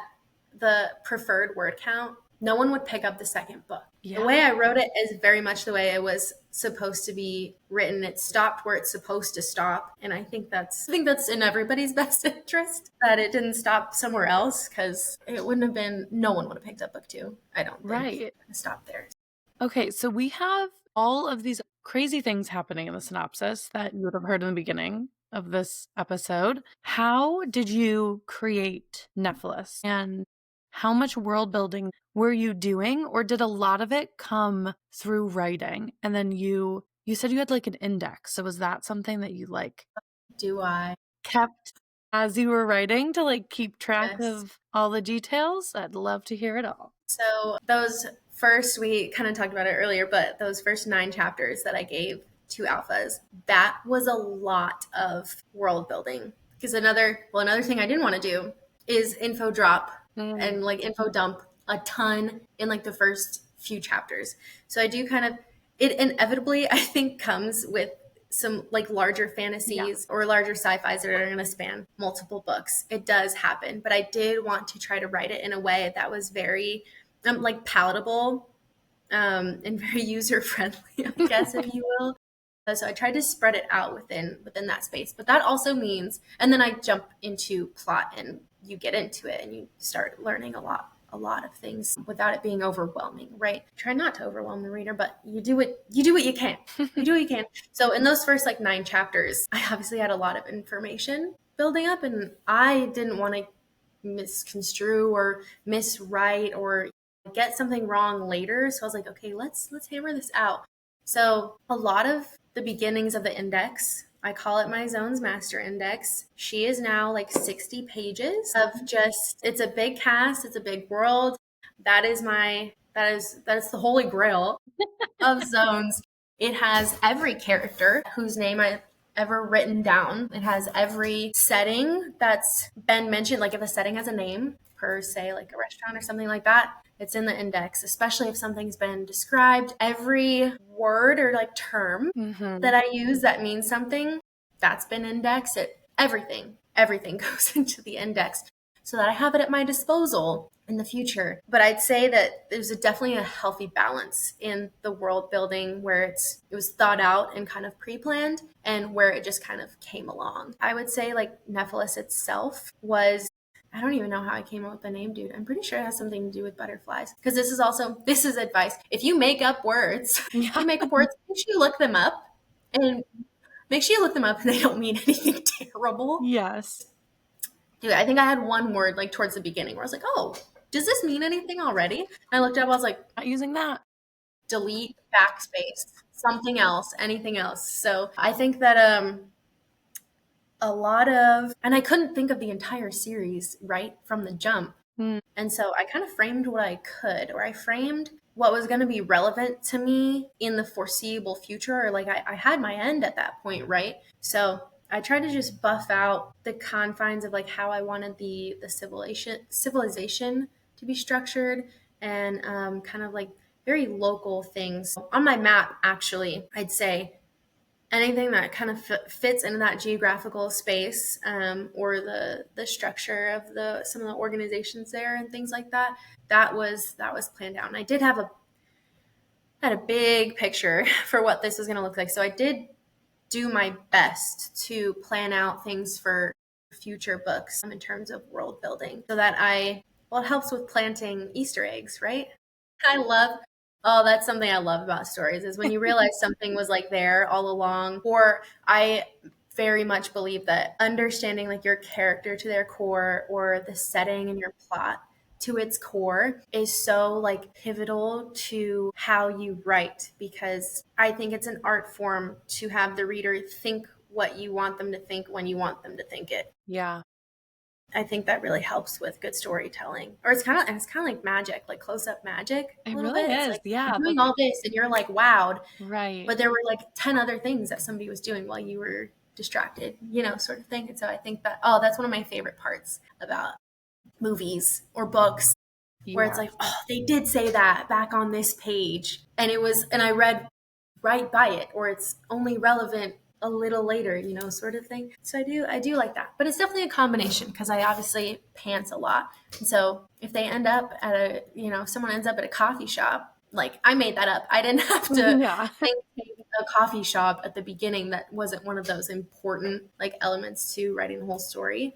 the preferred word count, no one would pick up the second book. The Yeah. way I wrote it is very much the way it was supposed to be written. It stopped where it's supposed to stop. And I think that's in everybody's best interest that it didn't stop somewhere else, because it wouldn't have been, no one would have picked up book two, I don't think, if Right. it stopped there. Okay, so we have all of these crazy things happening in the synopsis that you would have heard in the beginning of this episode. How did you create Nephilis, and how much world building were you doing, or did a lot of it come through writing? And then you said you had like an index. So was that something that you like Do I? kept as you were writing to like keep track Yes. of all the details? I'd love to hear it all. So those first, we kind of talked about it earlier, but those first 9 chapters that I gave to alphas, that was a lot of world building. Because another thing I didn't want to do is info drop Mm, and like info dump a ton in like the first few chapters. So I do kind of, it inevitably I think comes with some like larger yeah. fantasies or larger sci-fis that are going to span multiple books. It does happen, but I did want to try to write it in a way that was very like palatable, and very user friendly, I guess, if you will. So I tried to spread it out within that space. But that also means, and then I jump into plot, and you get into it and you start learning a lot of things without it being overwhelming, right? Try not to overwhelm the reader, but you do what you can. You do what you can. So in those first like 9 chapters, I obviously had a lot of information building up, and I didn't want to misconstrue or miswrite or get something wrong later. So I was like, okay, let's hammer this out. So a lot of the beginnings of the index, I call it my zones master index. She is now like 60 pages of just, it's a big cast, it's a big world. That is my That is the holy grail of zones. It has every character whose name I've ever written down. It has every setting that's been mentioned. Like if a setting has a name, per se, like a restaurant or something like that, it's in the index, especially if something's been described. Every word or like term Mm-hmm. that I use that means something, that's been indexed. Everything goes into the index so that I have it at my disposal in the future. But I'd say that there's definitely a healthy balance in the world building where it was thought out and kind of pre-planned and where it just kind of came along. I would say like Nephilis itself was, I don't even know how I came up with the name, dude. I'm pretty sure it has something to do with butterflies. Because this is advice. If you make up words, if Yeah. you make up words, make sure you look them up and make sure you look them up and they don't mean anything terrible. Yes. Dude, I think I had one word like towards the beginning where I was like, oh, does this mean anything already? And I looked up, I was like, Not using that. delete, backspace, something else, anything else. So I think that a lot of, and I couldn't think of the entire series right from the jump. Mm. And so I kind of framed what I could, or I framed what was going to be relevant to me in the foreseeable future, or like I had my end at that point, right? So I tried to just buff out the confines of like how I wanted the civilization to be structured and kind of like very local things. On my map, actually, I'd say anything that kind of fits into that geographical space or the structure of the some of the organizations there and things like that, that was planned out. And I did have a had a big picture for what this was going to look like, so I did do my best to plan out things for future books in terms of world building so that well, it helps with planting Easter eggs, right? I love, oh, that's something I love about stories is when you realize something was like there all along. Or I very much believe that understanding like your character to their core or the setting and your plot to its core is so like pivotal to how you write, because I think it's an art form to have the reader think what you want them to think when you want them to think it. Yeah. I think that really helps with good storytelling. Or it's kind of like magic, like close up magic a It little really bit. It's is. like I'm Yeah. doing all this and you're like wowed, Right. but there were like 10 other things that somebody was doing while you were distracted, sort of thing. And so I think that, oh, that's one of my favorite parts about movies or books where it's Yeah. like, oh, they did say that back on this page. And I read right by it, or it's only relevant a little later, sort of thing. So I do like that. But it's definitely a combination because I obviously pants a lot. And so if they end up at if someone ends up at a coffee shop, like I made that up. I didn't have to Yeah. think a coffee shop at the beginning. That wasn't one of those important like elements to writing the whole story.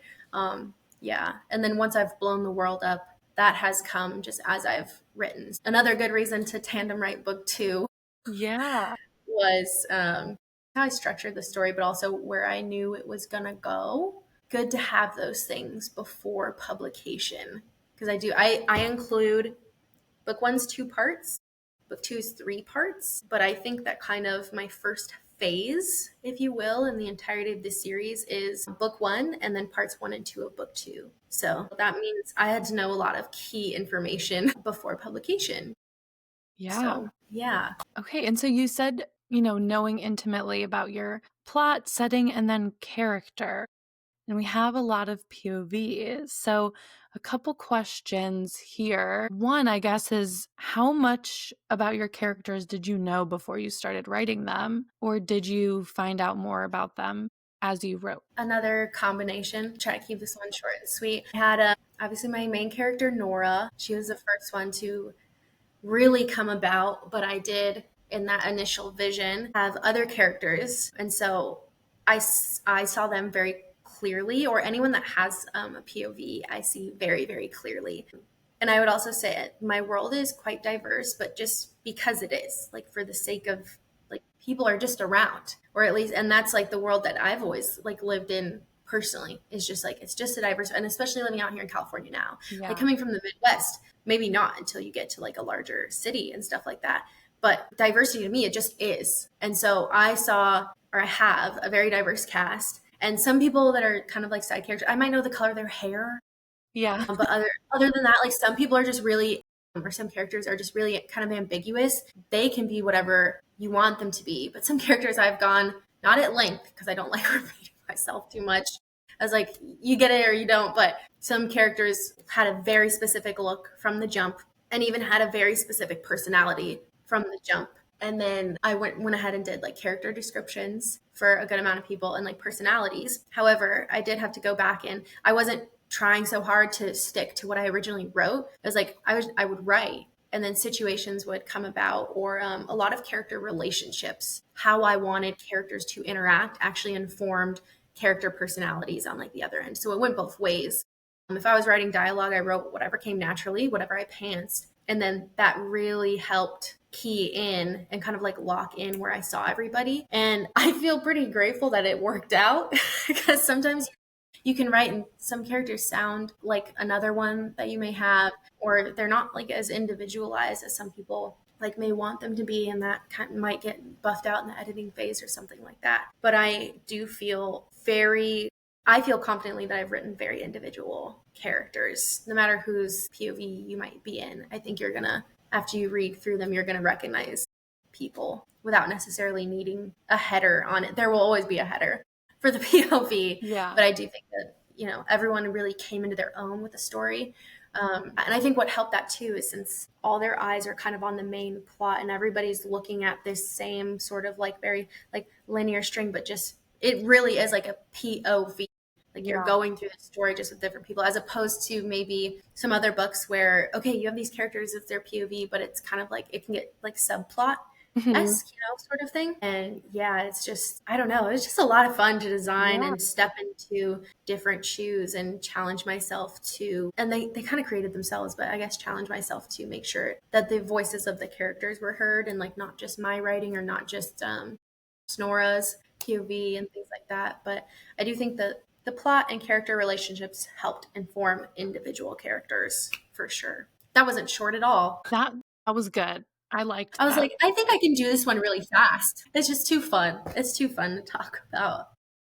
Yeah. And then once I've blown the world up, that has come just as I've written. Another good reason to tandem write book two Yeah. was how I structured the story, but also where I knew it was going to go. Good to have those things before publication. Because I include book one's 2 parts, book two's 3 parts, but I think that kind of my first phase, if you will, in the entirety of the series is book one and then parts 1 and 2 of book two. So that means I had to know a lot of key information before publication. Yeah. So, yeah. Okay. And so you said, knowing intimately about your plot, setting, and then character. And we have a lot of POVs. So, a couple questions here. One, I guess, is how much about your characters did you know before you started writing them? Or did you find out more about them as you wrote? Another combination. Try to keep this one short and sweet. I had obviously my main character, Nora. She was the first one to really come about, but I did in that initial vision have other characters. And so I saw them very clearly, or anyone that has a POV, I see very, very clearly. And I would also say my world is quite diverse, but just because it is, like for the sake of like people are just around, or at least, and that's like the world that I've always like lived in personally is just like it's just a diverse, and especially living out here in California now, like Yeah. coming from the Midwest, maybe not until you get to like a larger city and stuff like that. But diversity to me, it just is. And so I saw, or I have a very diverse cast, and some people that are kind of like side characters, I might know the color of their hair, Yeah. but other than that, like some people are just really or some characters are just really kind of ambiguous. They can be whatever you want them to be. But some characters I've gone, not at length, because I don't like repeating myself too much. I was like, you get it or you don't. But some characters had a very specific look from the jump and even had a very specific personality from the jump. And then I went ahead and did like character descriptions for a good amount of people and like personalities. However, I did have to go back and I wasn't trying so hard to stick to what I originally wrote. It was like I would write and then situations would come about, or a lot of character relationships. How I wanted characters to interact actually informed character personalities on like the other end. So it went both ways. If I was writing dialogue, I wrote whatever came naturally, whatever I pantsed. And then that really helped key in and kind of like lock in where I saw everybody. And I feel pretty grateful that it worked out because sometimes you can write and some characters sound like another one that you may have, or they're not like as individualized as some people like may want them to be, and that kind of might get buffed out in the editing phase or something like that. But I feel confidently that I've written very individual characters, no matter whose POV you might be in. I think you're gonna, after you read through them, you're gonna recognize people without necessarily needing a header on it. There will always be a header for the POV, Yeah. but I do think that, you know, everyone really came into their own with the story. And I think what helped that too is since all their eyes are kind of on the main plot and everybody's looking at this same sort of like very like linear string, but just it really is like a POV. Like you're Yeah. going through the story just with different people, as opposed to maybe some other books where, okay, you have these characters, it's their POV, but it's kind of like it can get like subplot Mhm. esque, you know, sort of thing. And yeah, it's just, I don't know, it's just a lot of fun to design Yeah. and step into different shoes and challenge myself to, and they kind of created themselves, but I guess challenge myself to make sure that the voices of the characters were heard and like not just my writing or not just Snora's POV and things like that. But I do think that the plot and character relationships helped inform individual characters for sure. That wasn't short at all. That was good. I liked I was that. like, I think I can do this one really fast. It's just too fun. It's too fun to talk about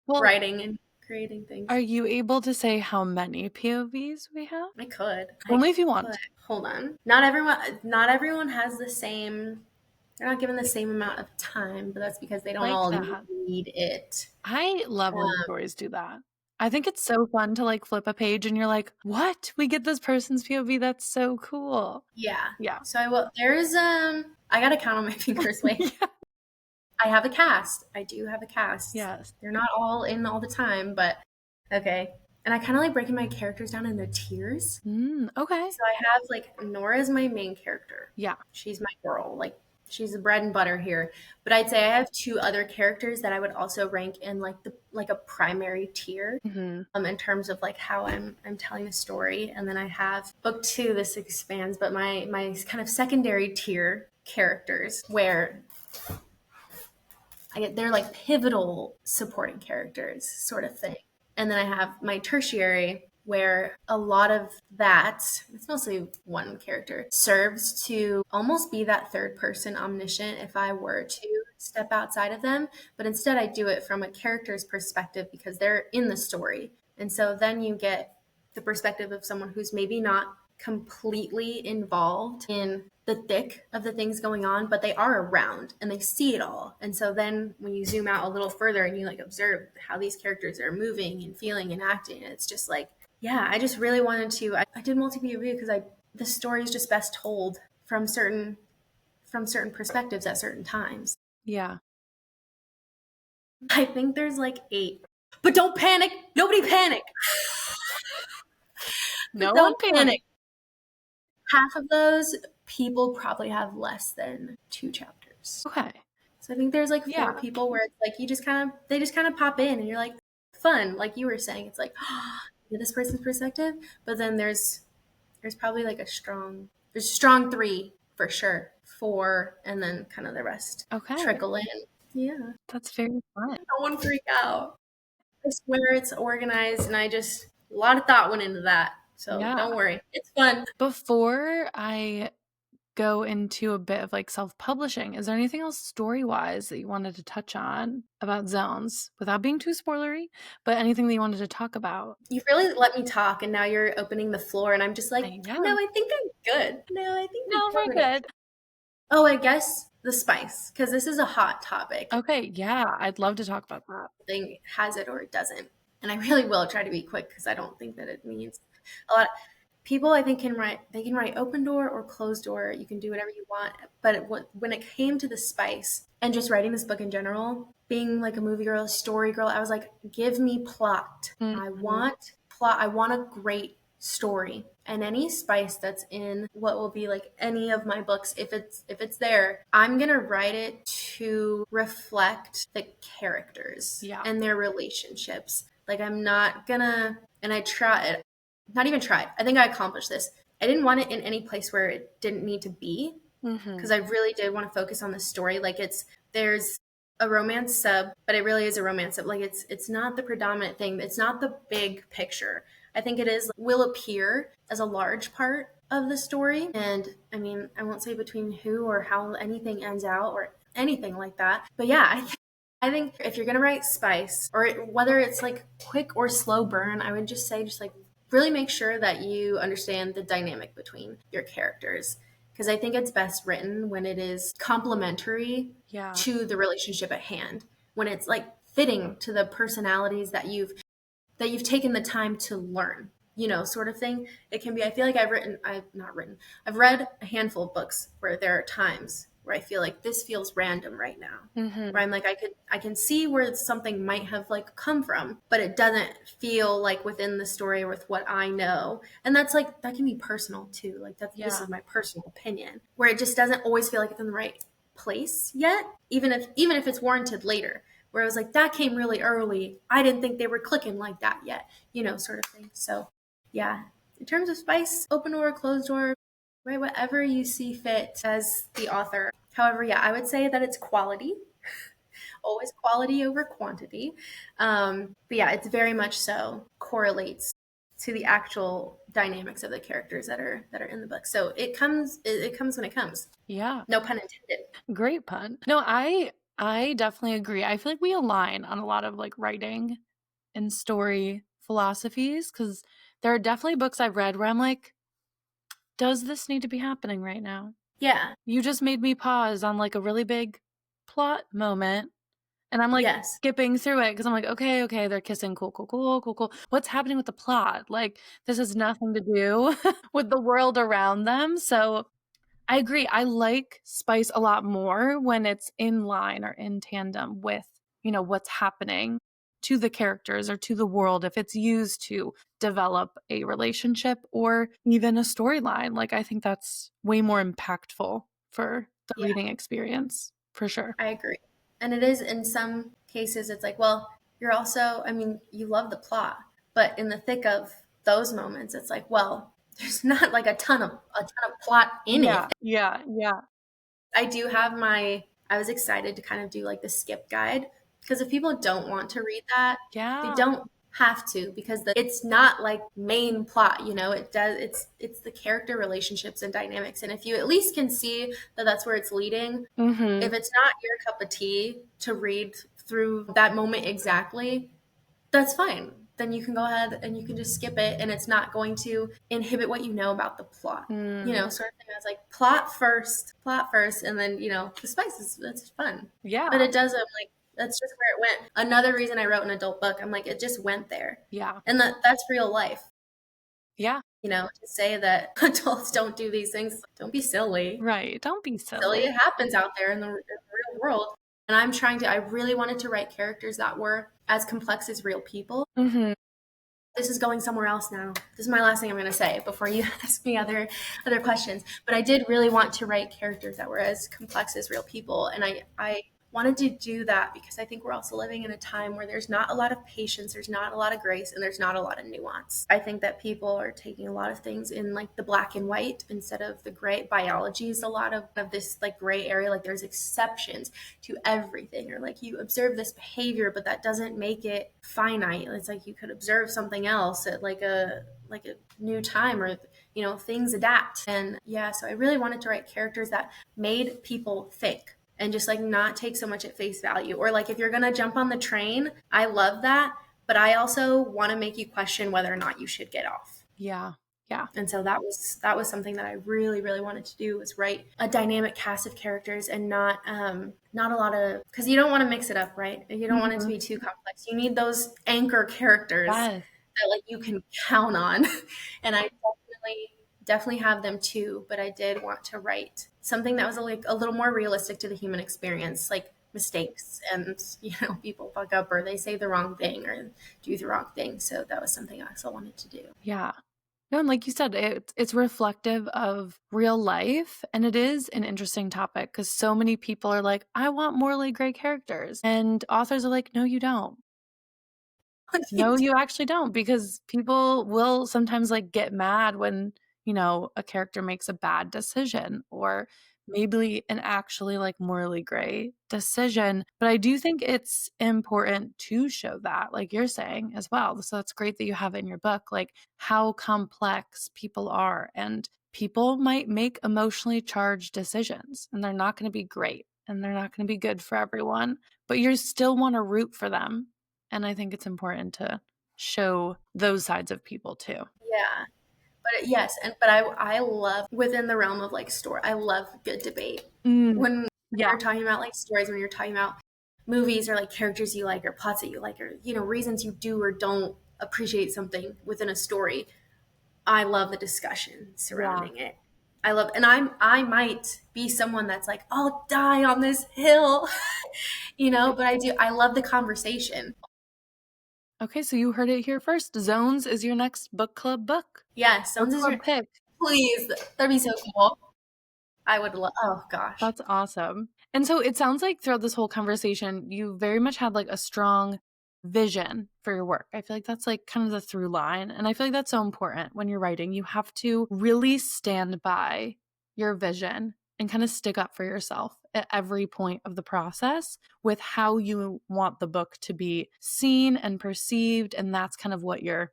Well, writing and creating things. are you able to say how many POVs we have? I could. Only if you Could. want. Hold on. Not everyone has the same, they're not given the same amount of time, but that's because they don't Like all that. need it. I love when Um, stories do that. I think it's so fun to like flip a page and you're like, what? We get this person's POV. That's so cool. yeah. Yeah. So I will, there's I gotta count on my fingers. Wait. Yeah. I have a cast. I do have a cast. Yes. They're not all in all the time, but okay. And I kind of like breaking my characters down into tiers. Okay. So I have like Nora's my main character. Yeah. She's my girl. Like she's the bread and butter here. But I'd say I have two other characters that I would also rank in like the like a primary tier Hmm. in terms of like how I'm telling the story. And then I have book two, this expands, but my kind of secondary tier characters where they're like pivotal supporting characters sort of thing. And then I have my tertiary where a lot of that, it's mostly one character, serves to almost be that third person omniscient if I were to step outside of them. But instead, I do it from a character's perspective because they're in the story. And so then you get the perspective of someone who's maybe not completely involved in the thick of the things going on, but they are around and they see it all. And so then when you zoom out a little further and you like observe how these characters are moving and feeling and acting, it's just like, yeah, I just really wanted to. I did multi POV because the story is just best told from certain perspectives at certain times. Yeah. I think there's like 8, but don't panic. Nobody panic. No one Don't panic. panic. Half of those people probably have less than 2 chapters. Okay. So I think there's like 4 Yeah. people where it's like they just kind of pop in and you're like fun, like you were saying. It's like this person's perspective, but then there's probably like there's a strong 3 for sure, 4, and then kind of the rest Okay. trickle in. Yeah, That's very fun. no one freak out. I swear it's organized, and a lot of thought went into that. So Yeah. don't worry, it's fun. Before I go into a bit of like self-publishing. Is there anything else story-wise that you wanted to touch on about Zones without being too spoilery, but anything that you wanted to talk about? You really let me talk, and now you're opening the floor, and I'm just like, I no, know. I think I'm good. No, I think we No, we're covered it. good. Oh, I guess the spice, because this is a hot topic. Okay, yeah, I'd love to talk about that. Thing has it or it doesn't. And I really will try to be quick because I don't think that it means a lot. People, I think, can write open door or closed door. You can do whatever you want. But when it came to the spice and just writing this book in general, being like a movie girl, a story girl, I was like, give me plot. I Mhm. want plot. I want a great story. And any spice that's in what will be like any of my books, if it's there, I'm gonna write it to reflect the characters Yeah. and their relationships. Like I'm not gonna, and I try, not even tried. I think I accomplished this. I didn't want it in any place where it didn't need to be because Mhm. I really did want to focus on the story. Like there's a romance sub, but it really is a romance sub. Like it's not the predominant thing. It's not the big picture. I think it is will appear as a large part of the story. And I mean, I won't say between who or how anything ends out or anything like that. But yeah, I think if you're gonna write spice, or whether it's like quick or slow burn, I would just say just like really make sure that you understand the dynamic between your characters because I think it's best written when it is complementary Yeah. to the relationship at hand, when it's like fitting to the personalities that you've taken the time to learn, sort of thing. It can be, I feel like I've read a handful of books where there are times where I feel like this feels random right now. Where Mhm. I'm like, I can see where something might have like come from, but it doesn't feel like within the story with what I know. And that's like, that can be personal too. Like this Yeah. is my personal opinion, where it just doesn't always feel like it's in the right place yet, even if it's warranted later where I was like, that came really early. I didn't think they were clicking like that yet, sort of thing. So, yeah, in terms of spice, open door, closed door, right, whatever you see fit as the author. However, yeah, I would say that it's quality, always quality over quantity. But yeah, it's very much so correlates to the actual dynamics of the characters that are in the book. So it comes when it comes. Yeah. No pun intended. Great pun. No, I definitely agree. I feel like we align on a lot of like writing and story philosophies because there are definitely books I've read where I'm like, does this need to be happening right now? Yeah. You just made me pause on like a really big plot moment and I'm like Yes. skipping through it because I'm like, okay, they're kissing. Cool, cool, cool, cool, cool. What's happening with the plot? Like, this has nothing to do with the world around them. So I agree. I like spice a lot more when it's in line or in tandem with, what's happening to the characters or to the world if it's used to develop a relationship or even a storyline. Like I think that's way more impactful for the Yeah. reading experience, for sure. I agree. And it is in some cases, it's like, well, you're also, I mean, you love the plot, but in the thick of those moments, it's like, well, there's not like a ton of plot in Yeah, it. yeah, yeah, I was excited to kind of do like the skip guide because if people don't want to read that, they yeah. don't have to because it's not like main plot, it's the character relationships and dynamics. And if you at least can see that that's where it's leading, Mm-hmm. if it's not your cup of tea to read through that moment exactly, that's fine. Then you can go ahead and you can just skip it, and it's not going to inhibit what you know about the plot. Mm, Sort of thing. I was like, plot first, and then the spices. That's fun, yeah, but it does. I'm like, that's just where it went. Another reason I wrote an adult book. I'm like, it just went there, yeah, and that's real life. yeah. To say that adults don't do these things, don't be silly. Right. Don't be Silly. silly. It happens out there in the real world. And I really wanted to write characters that were as complex as real people. Mm-hmm. This is going somewhere else now. This is my last thing I'm going to say before you ask me other questions. But I did really want to write characters that were as complex as real people. And I wanted to do that because I think we're also living in a time where there's not a lot of patience, there's not a lot of grace, and there's not a lot of nuance. I think that people are taking a lot of things in like the black and white instead of the gray. Biology is a lot of this like gray area, like there's exceptions to everything, or like you observe this behavior, but that doesn't make it finite. It's like you could observe something else at like a new time, or things adapt. And yeah, so I really wanted to write characters that made people think and just like not take so much at face value. Or like if you're going to jump on the train, I love that, but I also want to make you question whether or not you should get off. Yeah. Yeah. And so that was something that I really really wanted to do, was write a dynamic cast of characters and not a lot of, because you don't want to mix it up, right? You don't want it to Mhm. be too complex. You need those anchor characters Yes. that like you can count on. And I definitely have them too, but I did want to write something that was like a little more realistic to the human experience, like mistakes, and people fuck up or they say the wrong thing or do the wrong thing. So that was something I also wanted to do. Yeah. No, and like you said, it's reflective of real life, and it is an interesting topic because so many people are like, I want morally gray characters. And authors are like, no, you don't. No, you actually don't, because people will sometimes like get mad when, a character makes a bad decision or maybe an actually like morally gray decision. But I do think it's important to show that, like you're saying as well. So that's great that you have it in your book, like how complex people are. And people might make emotionally charged decisions and they're not going to be great and they're not going to be good for everyone, but you still want to root for them. And I think it's important to show those sides of people too. Yeah. But yes, but I love within the realm of like story. I love good debate. Mm, When yeah, you're talking about like stories, when you're talking about movies or like characters you like or plots that you like, or reasons you do or don't appreciate something within a story, I love the discussion yeah. surrounding it. And I might be someone that's like, I'll die on this hill, but I love the conversation. Okay, so you heard it here first. Zones is your next book club book. Yeah, Book sounds is your club pick. please. That'd be so cool. I would love, oh gosh. That's awesome. And so it sounds like throughout this whole conversation, you very much had like a strong vision for your work. I feel like that's like kind of the through line. And I feel like that's so important when you're writing. You have to really stand by your vision and kind of stick up for yourself at every point of the process with how you want the book to be seen and perceived. And that's kind of what you're,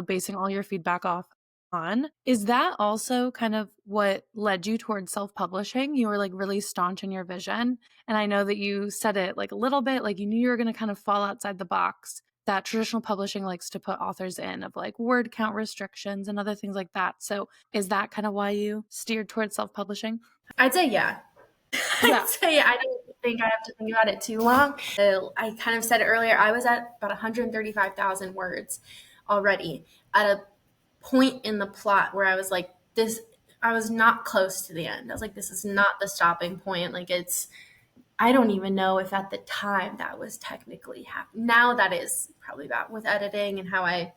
basing all your feedback off on. Is that also kind of what led you towards self-publishing? You were like really staunch in your vision. And I know that you said it like a little bit, like you knew you were going to kind of fall outside the box that traditional publishing likes to put authors in, of like word count restrictions and other things like that. So is that kind of why you steered towards self-publishing? I'd say yeah. I'd Yeah. say I don't think I have to think about it too long. I kind of said it earlier. I was at about 135,000 words already at a point in the plot where I was like, this, I was not close to the end. I was like, this is not the stopping point. Like, I don't even know if at the time that was technically happening. Now that is probably about with editing and how I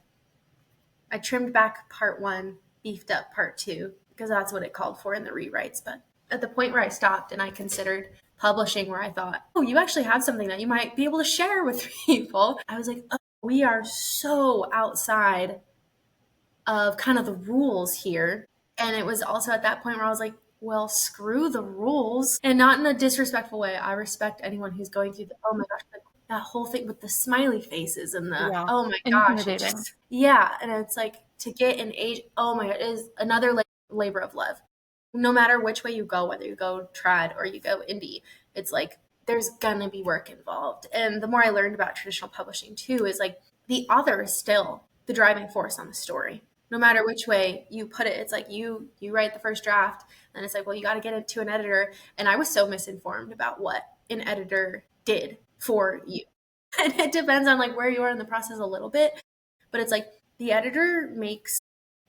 trimmed back part one, beefed up part two, because that's what it called for in the rewrites. But at the point where I stopped and I considered publishing, where I thought, oh, you actually have something that you might be able to share with people, I was like, oh, we are so outside of kind of the rules here. And it was also at that point where I was like, well, screw the rules. And not in a disrespectful way. I respect anyone who's going through oh my gosh, like that whole thing with the smiley faces and Yeah. oh my gosh, it Intimidating. just, yeah. And it's like to get an age, oh my God, it is another labor of love. No matter which way you go, whether you go trad or you go indie, it's like there's gonna be work involved. And the more I learned about traditional publishing too, is like the author is still the driving force on the story. No matter which way you put it, it's like you write the first draft, and it's like, well, you got to get it to an editor. And I was so misinformed about what an editor did for you. And it depends on like where you are in the process a little bit, but it's like the editor makes,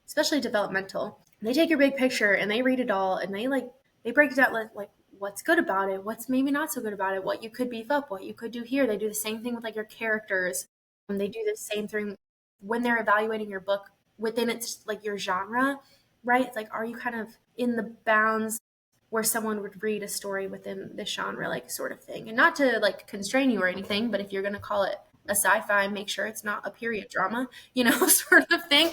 especially developmental, they take your big picture and they read it all and they break it down like what's good about it, what's maybe not so good about it, what you could beef up, what you could do here. They do the same thing with like your characters, and they do the same thing when they're evaluating your book within its like your genre, right? It's like, are you kind of in the bounds where someone would read a story within this genre, like sort of thing. And not to like constrain you or anything, but if you're going to call it a sci-fi, make sure it's not a period drama, sort of thing.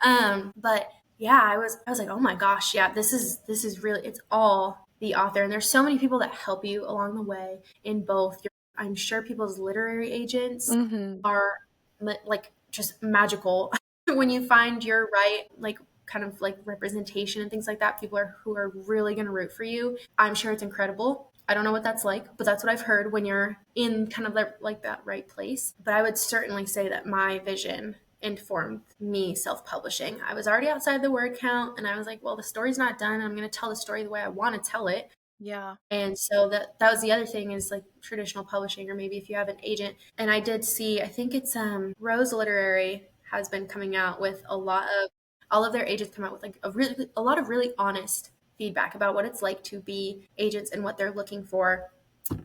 But yeah, I was like, oh my gosh, yeah, this is really, it's all the author. And there's so many people that help you along the way in both. I'm sure people's literary agents Mm-hmm. are like just magical when you find your right, like kind of like representation and things like that. People are who are really going to root for you. I'm sure it's incredible. I don't know what that's like, but that's what I've heard when you're in kind of like that right place. But I would certainly say that my vision informed me self-publishing. I was already outside the word count and I was like, well, the story's not done. I'm going to tell the story the way I want to tell it. Yeah. And so that was the other thing is like traditional publishing, or maybe if you have an agent. And I did see, I think it's Rose Literary has been coming out with a lot of all of their agents come out with like a lot of really honest feedback about what it's like to be agents and what they're looking for.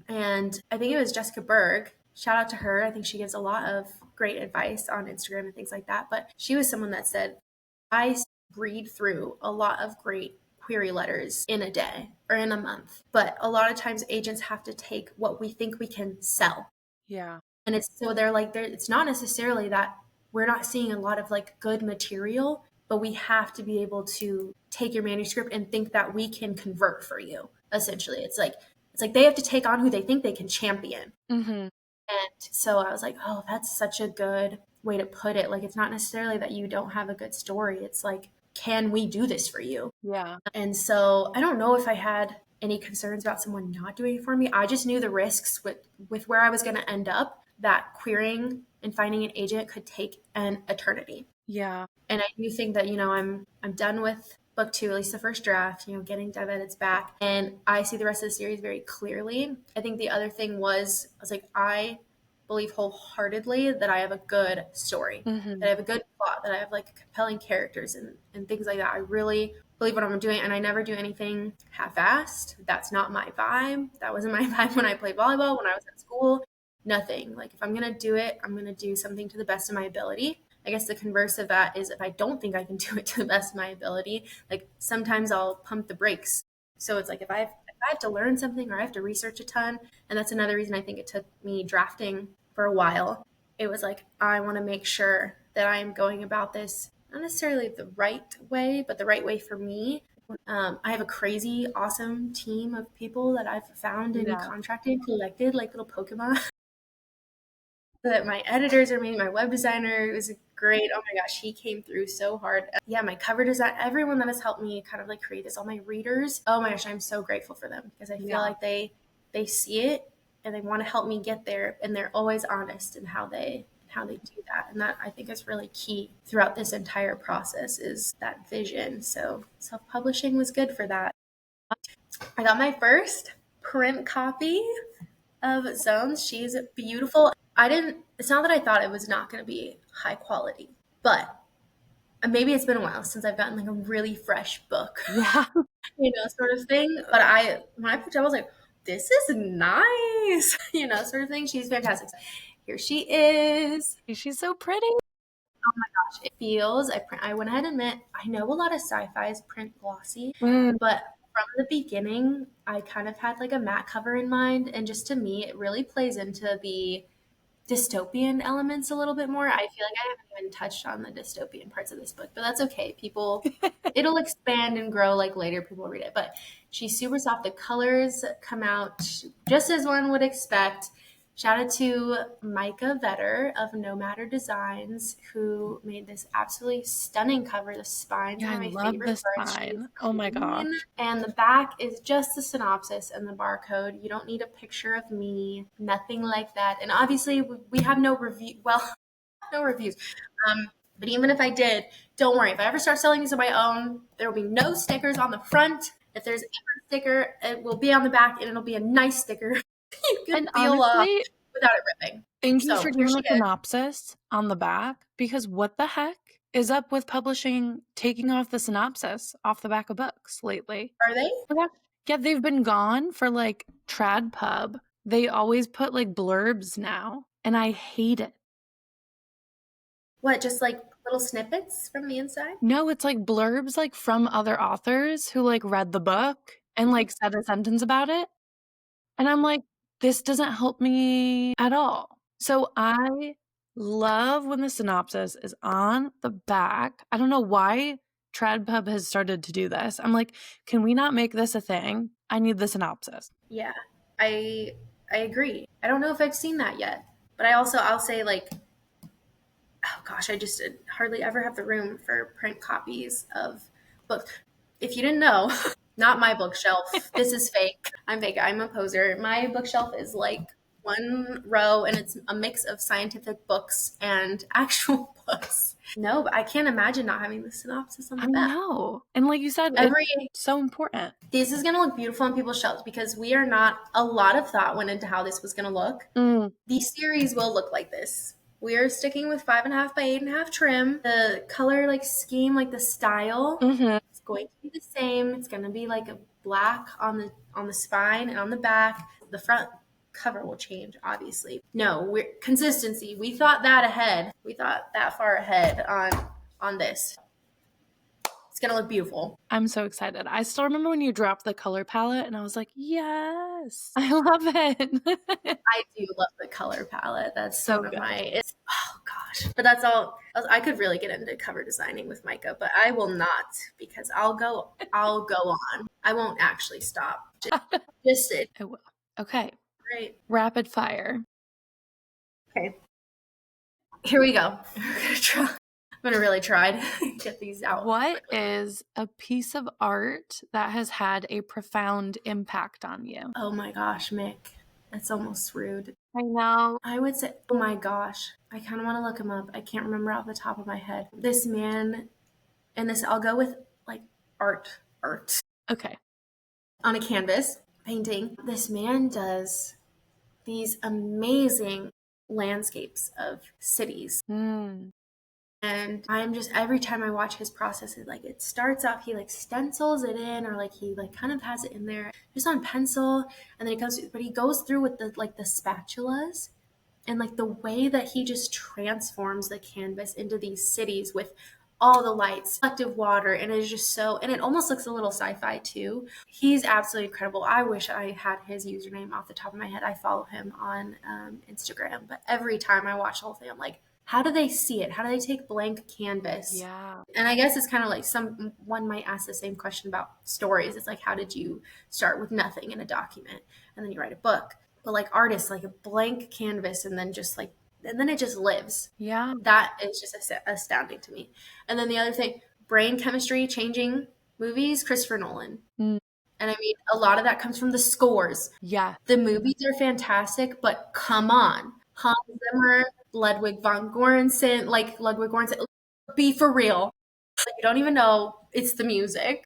And I think it was Jessica Berg. Shout out to her. I think she gives a lot of great advice on Instagram and things like that. But she was someone that said, I read through a lot of great query letters in a day or in a month. But a lot of times agents have to take what we think we can sell. Yeah. And it's so it's not necessarily that we're not seeing a lot of like good material, but we have to be able to take your manuscript and think that we can convert for you. Essentially, it's like they have to take on who they think they can champion. Mm-hmm. And so I was like, oh, that's such a good way to put it. Like, it's not necessarily that you don't have a good story. It's like, can we do this for you? Yeah. And so I don't know if I had any concerns about someone not doing it for me. I just knew the risks with where I was going to end up, that querying and finding an agent could take an eternity. Yeah. And I do think that, I'm done with book two, at least the first draft, getting Dev Edits back. And I see the rest of the series very clearly. I think the other thing was, I was like, I believe wholeheartedly that I have a good story, that Mm-hmm. I have a good plot, that I have like compelling characters and things like that. I really believe what I'm doing, and I never do anything half-assed. That's not my vibe. That wasn't my vibe when I played volleyball, when I was at school. Nothing. Like, if I'm going to do it, I'm going to do something to the best of my ability. I guess the converse of that is if I don't think I can do it to the best of my ability, like sometimes I'll pump the brakes. So it's like if I have to learn something or I have to research a ton, and that's another reason I think it took me drafting for a while. It was like, I want to make sure that I am going about this not necessarily the right way, but the right way for me. I have a crazy, awesome team of people that I've found and Yeah. contracted and collected like little Pokemon. That my editors are me, my web designer was great. Oh my gosh, he came through so hard. Yeah, my cover design, everyone that has helped me kind of like create this, all my readers. Oh my gosh, I'm so grateful for them because I feel Yeah. like they see it and they want to help me get there, and they're always honest in how they do that. And that I think is really key throughout this entire process is that vision. So self-publishing was good for that. I got my first print copy of Zones. She's beautiful. It's not that I thought it was not going to be high quality, but maybe it's been a while since I've gotten like a really fresh book, Yeah. sort of thing. But when I picked it up, I was like, this is nice, sort of thing. She's fantastic. Here she is. She's so pretty. Oh my gosh, it feels, I went ahead and admit, I know a lot of sci-fis print glossy, Mm. but from the beginning, I kind of had like a matte cover in mind. And just to me, it really plays into the dystopian elements a little bit more. I feel like I haven't even touched on the dystopian parts of this book, but that's okay. It'll expand and grow like later people read it. But she's super soft. The colors come out just as one would expect. Shout out to Micah Vetter of No Matter Designs, who made this absolutely stunning cover. The spine's Yeah, one I of my love favorite the parts. She is spine. Oh my gosh. clean. And the back is just the synopsis and the barcode. You don't need a picture of me, nothing like that. And obviously, we have no review. Well, no reviews. But even if I did, don't worry. If I ever start selling these on my own, there will be no stickers on the front. If there's ever a sticker, it will be on the back, and it'll be a nice sticker you can And peel off honestly, without it ripping. thank you for So here doing she a is. synopsis on the back, because what the heck is up with publishing taking off the synopsis off the back of books lately? Are they? Yeah, yeah, they've been gone for like Trad Pub. They always put like blurbs now, and I hate it. What, just like little snippets from the inside? No, it's like blurbs like from other authors who like read the book and, like, said a sentence about it, and I'm like, "This doesn't help me at all." So I love when the synopsis is on the back. I don't know why TradPub has started to do this. I'm like, "Can we not make this a thing? I need the synopsis." Yeah, I I agree. I don't know if I've seen that yet, but I'll say like, oh gosh, I just hardly ever have the room for print copies of books. If you didn't know, not my bookshelf. This is fake. I'm fake. I'm a poser. My bookshelf is like one row and it's a mix of scientific books and actual books. No, but I can't imagine not having the synopsis on I the back. know, and like you said, it's Every so important. This is going to look beautiful on people's shelves because we are not, a lot of thought went into how this was going to look. The series will look like this. We are sticking with 5.5 by 8.5 trim. The color like scheme, like the style, it's going to be the same. It's going to be like a black on the spine and on the back. The front cover will change, obviously. No, we're consistency. We thought that ahead. We thought that far ahead on this. It's gonna look beautiful. I'm so excited. I still remember when you dropped the color palette and I was like, "Yes, I love it." I do love the color palette. That's So one of good. it's oh gosh. But that's all. I could really get into cover designing with Micah, but I will not because I'll go on. I won't actually stop. Just it. I will. Okay, Great. rapid fire. Okay. Here we go. We're gonna try. I'm gonna really try to get these out. What is a piece of art that has had a profound impact on you? Oh my gosh, Mick. That's almost rude. I know. I would say, oh my gosh. I kind of want to look him up. I can't remember off the top of my head. This man, and this, I'll go with like art. Okay. On a canvas, painting. This man does these amazing landscapes of cities. And I'm just, every time I watch his process, it starts off, he like stencils it in, or like he like kind of has it in there just on pencil, and then he goes through with the like the spatulas, and like the way that he just transforms the canvas into these cities with all the lights, reflective water, and it is just so, and it almost looks a little sci-fi too. He's absolutely incredible. I wish I had his username off the top of my head. I follow him on Instagram, but every time I watch the whole thing, I'm like, how do they see it? How do they take blank canvas? Yeah. And I guess it's kind of like one might ask the same question about stories. It's like, how did you start with nothing in a document and then you write a book? But like artists, like a blank canvas and then it just lives. Yeah. That is just astounding to me. And then the other thing, brain chemistry changing movies, Christopher Nolan. And I mean, a lot of that comes from the scores. Yeah. The movies are fantastic, but come on. Hans Zimmer, Ludwig Göransson, be for real. You don't even know it's the music.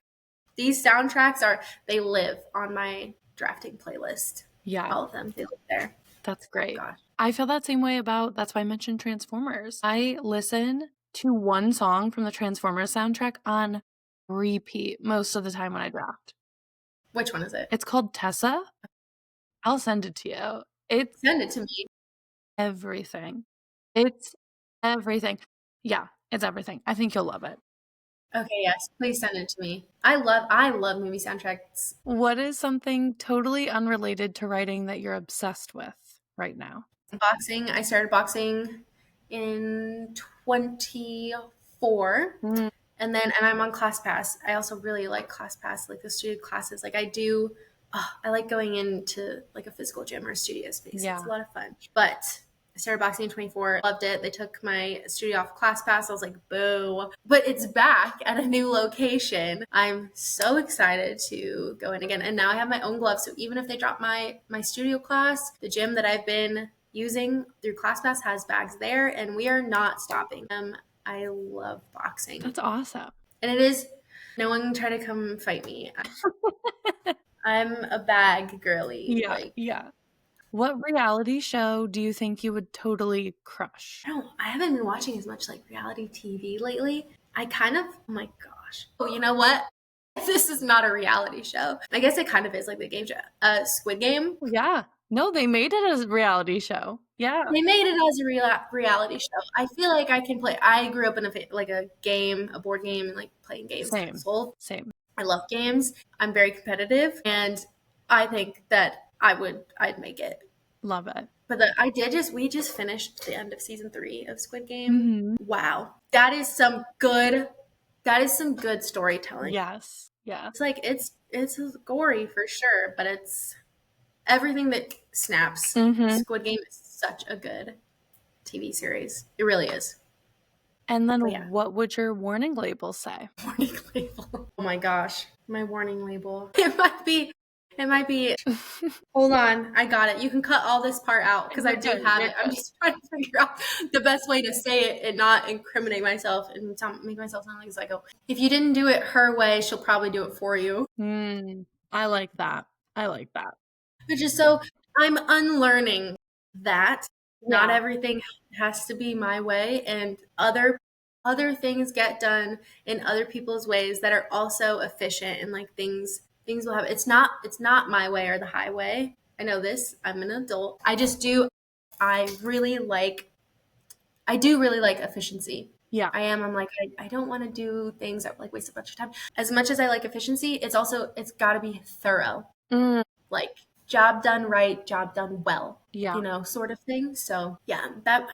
These soundtracks they live on my drafting playlist. Yeah. All of them, they live there. That's great. Gosh. I feel that same way that's why I mentioned Transformers. I listen to one song from the Transformers soundtrack on repeat most of the time when I draft. Which one is it? It's called Tessa. I'll send it to you. Send it to me. Everything. It's everything. Yeah, it's everything. I think you'll love it. Okay, yes. Please send it to me. I love movie soundtracks. What is something totally unrelated to writing that you're obsessed with right now? Boxing. I started boxing in 24. And I'm on ClassPass. I also really like ClassPass, like the studio classes. Like I like going into like a physical gym or a studio space. Yeah. It's a lot of fun. But I started boxing in 24, loved it. They took my studio off ClassPass. I was like, boo. But it's back at a new location. I'm so excited to go in again. And now I have my own gloves. So even if they drop my studio class, the gym that I've been using through ClassPass has bags there, and we are not stopping. I love boxing. That's awesome. And it is, no one try to come fight me. I'm a bag girly. Yeah. What reality show do you think you would totally crush? I haven't been watching as much like reality TV lately. Oh my gosh. Oh, you know what? This is not a reality show. I guess it kind of is like the game show. Squid Game. Yeah. No, they made it as a reality show. Yeah. They made it as a reality show. I feel like I can play. I grew up in a board game and like playing games. Same. I love games. I'm very competitive, and I think that I'd make it. Love it. But we just finished the end of season 3 of Squid Game. Mm-hmm. Wow. That is some good storytelling. Yes. Yeah. It's like it's gory for sure, but it's everything that snaps. Mm-hmm. Squid Game is such a good TV series. It really is. And then But yeah. what would your warning label say? Warning label. Oh my gosh. My warning label. It might be hold on, I got it. You can cut all this part out because I do have it. I'm just trying to figure out the best way to say it and not incriminate myself and make myself sound like a psycho. If you didn't do it her way, she'll probably do it for you. I like that. Which is so, I'm unlearning that. Not everything has to be my way, and other things get done in other people's ways that are also efficient, and like things will have. It's not my way or the highway. I know this. I'm an adult. I do really like efficiency. Yeah. I'm like, I don't want to do things that like waste a bunch of time. As much as I like efficiency, it's got to be thorough. Like job done right, job done well. Yeah. Sort of thing. So yeah, that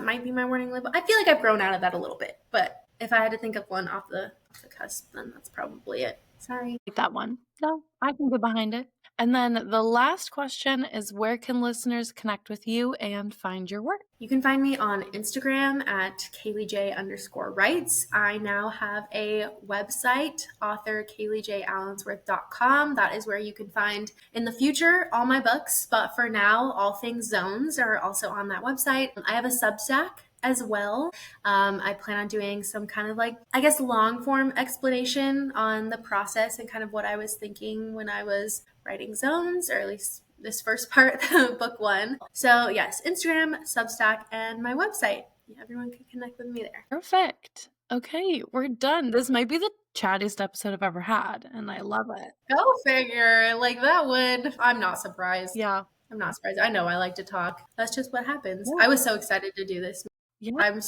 might be my warning label. I feel like I've grown out of that a little bit, but if I had to think of one off the cusp, then that's probably it. Sorry. Like that one. No, I can get behind it. And then the last question is, where can listeners connect with you and find your work? You can find me on Instagram at Kaylee J _writes. I now have a website, author KayleeJAllensworth.com. That is where you can find in the future all my books. But for now, all things zones are also on that website. I have a Substack as well. I plan on doing some kind of like, I guess, long form explanation on the process and kind of what I was thinking when I was writing zones, or at least this first part, book 1. So yes, Instagram, Substack, and my website. Yeah, everyone can connect with me there. Perfect. Okay, we're done. This might be the chattiest episode I've ever had, and I love it. Go figure. Like I'm not surprised. Yeah. I'm not surprised. I know I like to talk. That's just what happens. Yeah. I was so excited to do this. Yeah. When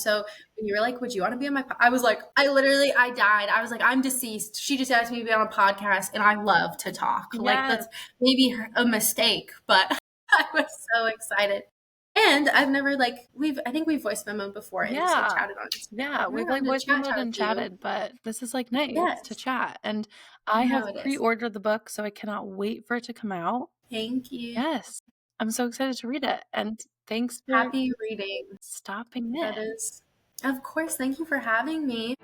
you were like, would you want to be on my I was like, I died. I was like, I'm deceased. She just asked me to be on a podcast, and I love to talk. Yes. Like, that's maybe a mistake, but I was so excited. And I've never I think we've voice memoed before and just chatted on it. Yeah, we've voice memoed and chatted, but this is nice to chat. And I have pre-ordered the book, so I cannot wait for it to come out. Thank you. Yes. I'm so excited to read it. And thanks for happy reading. Stopping in. That is, of course. Thank you for having me.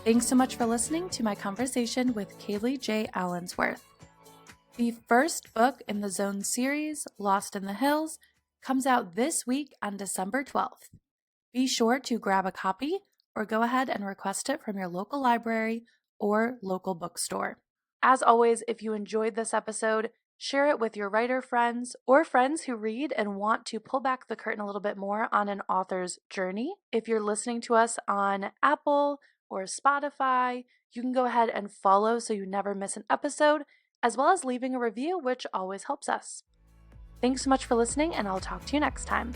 Thanks so much for listening to my conversation with Kaylee J Allensworth. The first book in the Zone series, Lost in the Hills, comes out this week on December 12th. Be sure to grab a copy or go ahead and request it from your local library or local bookstore. As always, if you enjoyed this episode, share it with your writer friends or friends who read and want to pull back the curtain a little bit more on an author's journey. If you're listening to us on Apple or Spotify, you can go ahead and follow so you never miss an episode, as well as leaving a review, which always helps us. Thanks so much for listening, and I'll talk to you next time.